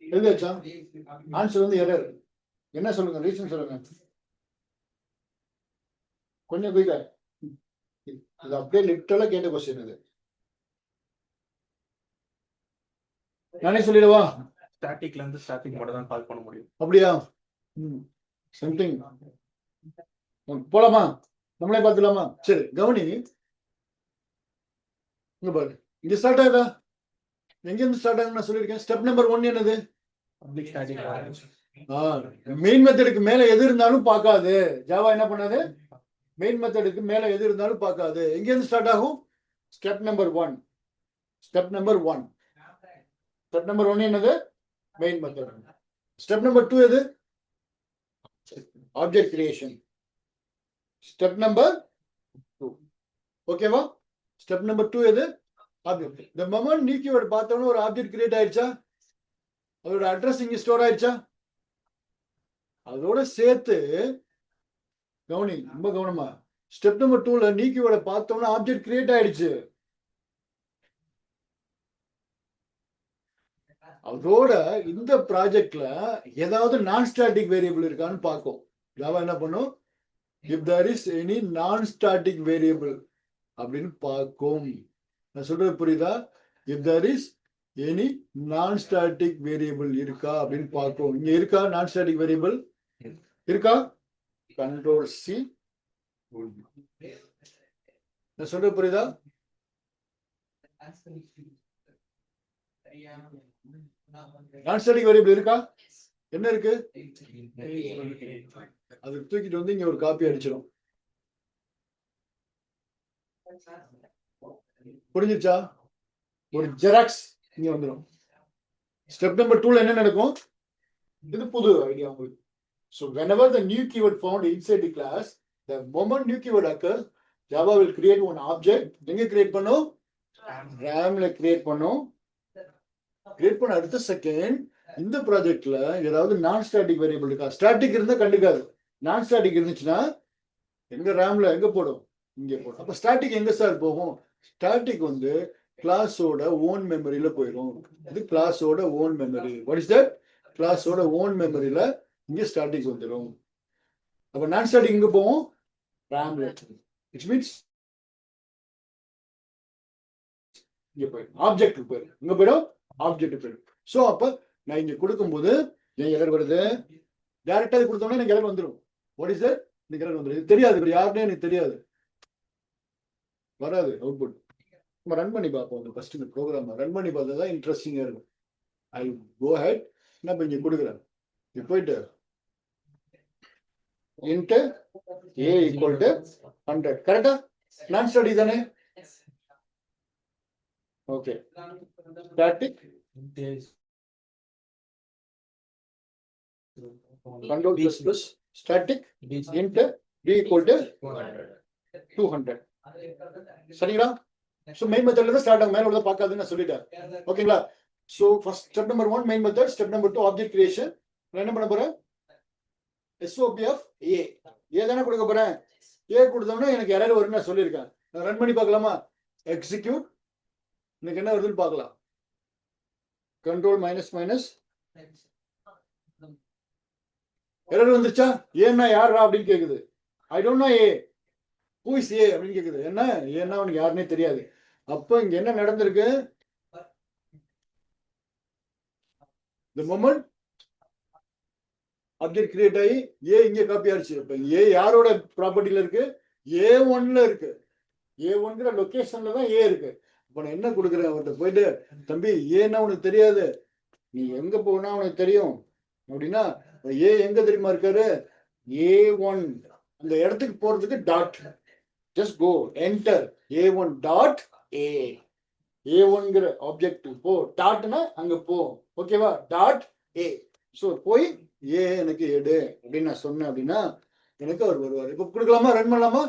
எழுதியாச்சா? ஆன்சர் வந்து எரர். என்ன சொல்லுங்க? ரீசன் சொல்லுங்க. கொஞ்சம் குயிக்கா. இது அப்படியே லிட்டரலா கேட்ட கொஸ்டின் இது. நானே சொல்லிடுவா? ஸ்டாட்டிக்ல இருந்து ஸ்டாட்டிக் மட்டும் தான் கால் பண்ண முடியும். அப்படியா? சம்திங் போலாமா? நம்மளே பார்த்துலாமா? சரி, கவனி. இங்க பாரு, இங்க ஸ்டார்ட் ஆகுதா? எங்க இருந்து ஸ்டார்ட் ஆகும் நான் சொல்லியிருக்கேன். ஸ்டெப் நம்பர் 1 என்னது? பப்ளிக் ஸ்டாட்டிக் மெயின் மெத்தடுக்கு மேல எது இருந்தாலும் பார்க்காது. ஜாவா என்ன பண்ணாது? மெயின் மெத்தடுக்கு மேல எது இருந்தாலும் பார்க்காது. எங்க இருந்து ஸ்டார்ட் ஆகும்? Step number 1. Step number 1. Step number 1 என்னது? Main method. ஸ்டெப் நம்பர் 2 எது? Object creation. Step number 2. ஓகேவா? ஸ்டெப் நம்பர் 2 எது? ஆப்ஜெக்ட். இந்த மொமெண்ட் நியூ கீவேர்ட் பார்த்தோம்னா ஒரு ஆப்ஜெக்ட் கிரியேட் ஆயிடுச்சா? அதோட அட்ரஸ் இங்க ஸ்டோர் ஆயிடுச்சா? அதோட சேர்த்து கவனி, ரொம்ப கவனமா. ஸ்டெப் நம்பர் 2ல நியூ கீவேர்டை பார்த்தோம்னா ஆப்ஜெக்ட் கிரியேட் ஆயிடுச்சு. அதோட இந்த ப்ராஜெக்ட்ல ஏதாவது நான் ஸ்டாட்டிக் வேரியபிள் இருக்கான்னு பார்க்கும். ஜாவா என்ன பண்ணும்? if there is any non static variable அப்படின்னு பார்க்கும். நான் சொல்றது புரியுதா? if there is any non static variable இருக்கா அப்படின்னு பார்க்கும். இங்க இருக்கா நான் ஸ்டாட்டிக் வேரியபிள்? இருக்கா? Control C. நான் சொல்றது புரியுதா? நான் ஸ்டாட்டிக் வேரியபிள் இருக்கா? என்ன இருக்கு? அது தூக்கிட்டு வந்து இங்க ஒரு காப்பி அடிச்சிடும். புரிஞ்சிச்சா? ஒரு ஜெராக்ஸ் இங்க வந்துடும். ஸ்டெப் நம்பர் 2ல என்ன நடக்கும்? இது புது ஐடியா உங்களுக்கு. So whenever the new keyword found inside the class, the moment new keyword occurs, Java will create one object. எங்க கிரியேட் பண்ணும்? RAM-ல கிரியேட் பண்ணும். கிரியேட் பண்ண அடுத்த செகண்ட் இந்த ப்ராஜெக்ட்ல ஏதாவது நான் ஸ்டாட்டிக் வேரியபிள் இருக்கா? ஸ்டாட்டிக் இருந்தா கண்டுக்காது. நான் ஸ்டாட்டிக் இருந்துச்சுன்னா எங்க RAM-ல எங்க போடும்? இங்க போடும். அப்ப ஸ்டாட்டிக் எங்க சார் போகும்? ஸ்டாட்டிக் வந்து கிளாஸோட ஓன் மெமரியில போயிடும். இது கிளாஸோட own memory. What is that? கிளாஸோட ஓன் மெமரியில இங்க ஸ்டாட்டிக் வந்துடும். அப்ப நான் ஸ்டாட்டிக் இங்க போகும்? RAM-ல. இட் மீன்ஸ் இங்க போயிடும். ஆப்ஜெக்ட் போயிடும். இங்க போயிடும், ஆப்ஜெக்ட் போயிடும். சோ அப்ப நான் இங்க கொடுக்கும்போது என் எரர் வருது. டைரக்டா கொடுத்தோம்னா எனக்கு எரர் வந்துடும். What is that? எனக்கு எரர் வந்துடும். இது தெரியாது, யாருன்னே எனக்கு தெரியாது, வராது அவுட்புட். நம்ம ரன் பண்ணி பார்ப்போம். ஃபர்ஸ்ட் இந்த ப்ரோக்ராம் ரன் பண்ணி பார்த்தா தான் இன்ட்ரெஸ்டிங்கா இருக்கும். ஐ கோ ஹெட். நான் இங்க கொடுக்குறேன். இது போயிட்டு int a equal to 100. கரெக்டா? நான் ஸ்டாட்டி தானே? Okay. Static control plus static int b equal to 200. சரிங்களா? சோ மெயின் மெத்தட்ல இருந்து ஸ்டார்ட் ஆகும். மேல உள்ள பார்க்காதுன்னு நான் சொல்லிட்டேன். ஓகேங்களா? So first step number 1 main method, step number 2 object creation. நான் என்ன பண்ண போறேன்? SOP of A. A தானே கொடுக்க போறேன். A கொடுத்தோம்னா எனக்கு எரர் வரும்னு நான் சொல்லியிருக்கேன். நான் ரன் பண்ணி பார்க்கலாமா? எக்ஸிக்யூட். எனக்கு என்ன வருதுன்னு பார்க்கலாம். Control minus minus. எரர் வந்துருச்சா? ஏன்னா யாரா அப்படின்னு கேக்குது. I don't know A. who is A அப்படின்னு கேக்குது. என்ன ஏன்னா அவனுக்கு யாருன்னே தெரியாது. அப்ப இங்க என்ன நடந்திருக்கு? the moment ஆப்ஜெக்ட் கிரியேட் ஆகி ஏ இங்க காப்பி ஆயிடுச்சு. இப்ப ஏ யாரோட ப்ராப்பர்ட்டில இருக்கு? A1ல இருக்கு. A1ங்கிற லொகேஷன்ல தான் ஏ இருக்கு. இப்ப நான் என்ன கொடுக்குறேன் அவர்கிட்ட போயிட்டு, தம்பி ஏன்னா உனக்கு தெரியாது, நீ எங்க போனா உனக்கு தெரியும் அப்படின்னா, ஏ எங்க தெரியுமா இருக்காரு? A1. அந்த இடத்துக்கு போறதுக்கு dot. Just go enter A1 dot A. A1ங்கிற ஆப்ஜெக்ட் போ. டாட்னா அங்க போ. ஓகேவா? Dot A. சோ போய் ஏ எனக்கு எடு அப்படின்னு நான் சொன்னேன் அப்படின்னா எனக்கு அவர் வருவார். இப்ப கொடுக்கலாமா? ரன் பண்ணலாமா?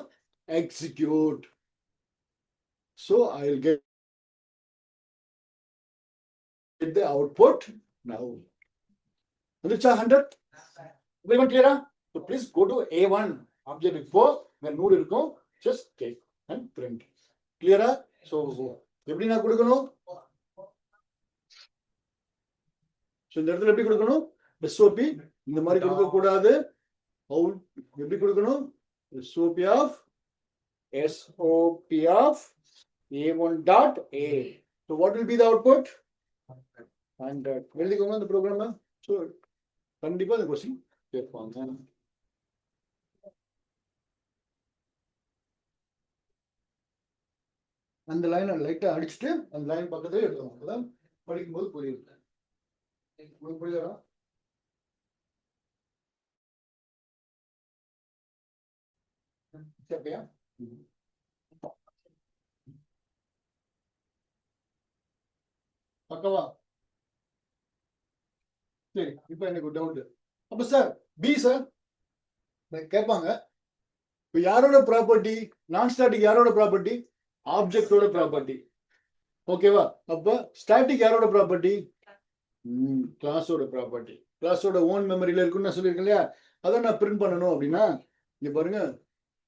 Execute. So I will get the output now. வந்துச்சா 100? everyone clear? So please go to A1 object போ. அங்க 100 இருக்கும். just take and print. clear? So எப்படி நான் கொடுக்கணும்? சோ இந்த இடத்துல எப்படி கொடுக்கணும்? SOP இந்த மாதிரி கொடுக்க கூடாது. எப்படி கொடுக்கணும்? SOP of A1 dot A. So what will be the output? 100. எழுதிக்கோங்க இந்த ப்ரோக்ராம். ஸோ கண்டிப்பா இந்த கொஸ்டின் கேட்பாங்க. அந்த லைனை லைட்டா அடிச்சுட்டு அந்த லைன் பக்கத்துல எழுதுவாங்க. படிக்கும்போது புரியுது. உங்களுக்கு புரியுதா? சரியா? பக்கவா? சரி, இப்ப எனக்கு டவுட். அப்ப சார் பி சார் கேட்பாங்க, இப்ப யாரோட ப்ராப்பர்ட்டி? நான் ஸ்டாட்டிக் யாரோட ப்ராப்பர்ட்டி? ஆப்ஜெக்டோட ப்ராப்பர்ட்டி. ஓகேவா? அப்ப ஸ்டாட்டிக் யாரோட ப்ராப்பர்ட்டி? கிளாஸோட ப்ராப்பர்ட்டி. கிளாஸோட ஓன் மெமரியில இருக்குன்னு நான் சொல்லியிருக்கேன் இல்லையா? அதை நான் பிரிண்ட் பண்ணணும் அப்படின்னா இங்க பாருங்க,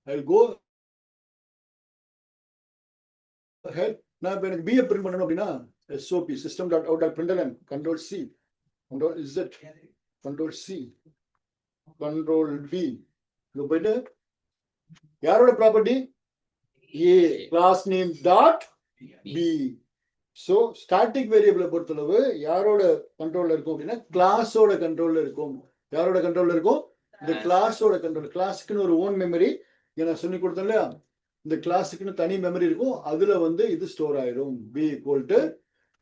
ஐ கோ ஹெட். நான் இப்ப எனக்கு பிஏ பிரிண்ட் பண்ணணும் அப்படின்னா SOP system dot out dot println control C control Z control C control V. இங்க போயிட்டு யாரோட property? A class name dot B. So static வேரியபிளை பொறுத்தளவு யாரோட கண்ட்ரோல்ல இருக்கும் அப்படின்னா கிளாஸோட கண்ட்ரோல்ல இருக்கும். யாரோட கண்ட்ரோல்ல இருக்கும்? இந்த கிளாஸோட கண்ட்ரோல். கிளாஸுக்குன்னு ஒரு ஓன் மெமரி நான் சொல்லி கொடுத்தேன் இல்லையா? இந்த கிளாஸுக்குன்னு தனி மெமரி இருக்கும். அதுல வந்து இது ஸ்டோர் ஆயிரும். B equal to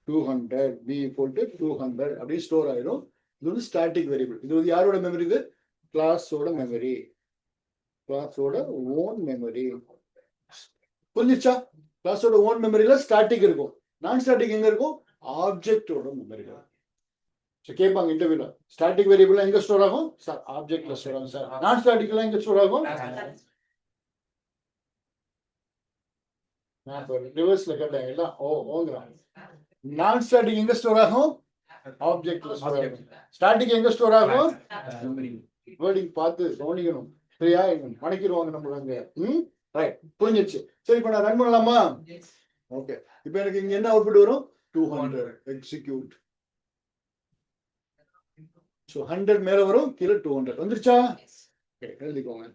200, B equal to 200 அப்படி ஸ்டோர் ஆயிரும். இது வந்து ஸ்டாட்டிக் வேரியபிள். இது வந்து யாரோட மெமரி? இது கிளாஸோட மெமரி, கிளாஸோட ஓன் மெமரி. புரிஞ்சிச்சா? கிளாஸோட ஓன் மெமரியில ஸ்டாட்டிக் இருக்கும். நான் ஸ்டாட்டிக் எங்க இருக்கும்? ஆப்ஜெக்டோட மெமரியில. கேட்பாங்க இன்டர்வியூல, ஸ்டாட்டிக் வேரியபிள் எங்க ஸ்டோர் ஆகும் சார்? ஆப்ஜெக்ட்ல ஸ்டோர் ஆகும் சார். நான் ஸ்டாட்டிக்ல எங்க ஸ்டோர் ஆகும்? ரிவர்ஸ்ல கேட்டாங்க எல்லாம் ஓங்கிறாங்க. நான் ஸ்டாட்டிக் எங்க ஸ்டோர் ஆகும்? ஆப்ஜெக்ட்ல ஸ்டோர் ஆகும். ஸ்டாட்டிக் எங்க ஸ்டோர் ஆகும்? வேர்டிங் பார்த்து கவனிக்கணும். சரியா? மடக்கிடுவாங்க நம்ம அங்க. ரைட், புரிஞ்சிருச்சு. சரி, இப்ப நான் ரன் பண்ணலாமா? ஓகே, இப்ப எனக்கு இங்க என்ன அவுட்புட் வரும்? 200 எக்ஸிக்யூட். சோ 100 மேல வரும், கீழே 200 வந்துருச்சா? ஓகே, எழுதிக்கோங்க.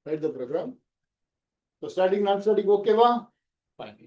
Write the program. So static non static ஓகேவா? ஃபைன்.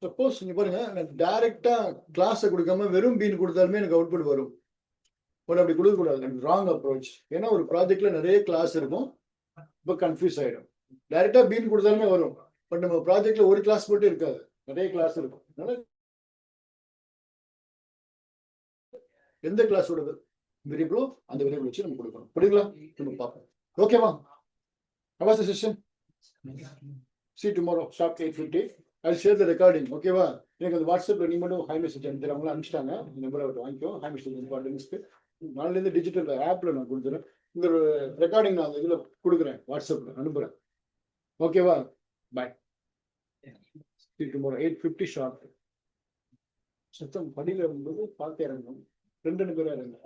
சப்போஸ் இங்க பாருங்க, நான் டைரக்டா கிளாஸை கொடுக்காம வெறும் பீன் கொடுத்தாலுமே எனக்கு அவுட்புட் வரும். பட் அப்படி கொடுக்க கூடாது, ராங் அப்ரோச். ஏன்னா ஒரு ப்ராஜெக்ட்ல நிறைய கிளாஸ் இருக்கும், இப்போ கன்ஃபியூஸ் ஆயிடும். டைரக்டா பீன் கொடுத்தாலுமே வரும், பட் நம்ம ப்ராஜெக்ட்ல ஒரு கிளாஸ் மட்டும் இருக்காது, நிறைய கிளாஸ் இருக்கும். அதனால எந்த கிளாஸோட வேரியபிளோ அந்த வேரியபிள் வச்சு நம்ம கொடுக்கணும். புரியுங்களா? நம்ம பார்ப்போம். ஓகேவா? How was the session? See you tomorrow, sharp 8:50. I'll share the recording. ஓகேவா? எனக்கு அந்த வாட்ஸ்அப்ல நீ மட்டும் ஹை மெசேஜ் அனுப்பிடுறாங்களா? அனுப்பிச்சிட்டாங்க. நம்பரை வாங்கிக்கோ. ஹை மெசேஜ் இம்பார்ட்டன்ஸ்க்கு நாளிலேருந்து டிஜிட்டல் ஆப்ல நான் கொடுத்துறேன். இந்த ரெக்கார்டிங் நான் இதுல கொடுக்குறேன், வாட்ஸ்அப்ல அனுப்புறேன். ஓகேவா? பாய். See you tomorrow 8:50 sharp. சத்தம் படியில இருக்கும்போது பார்த்து இறங்கணும். 2 பேரும் இறங்க.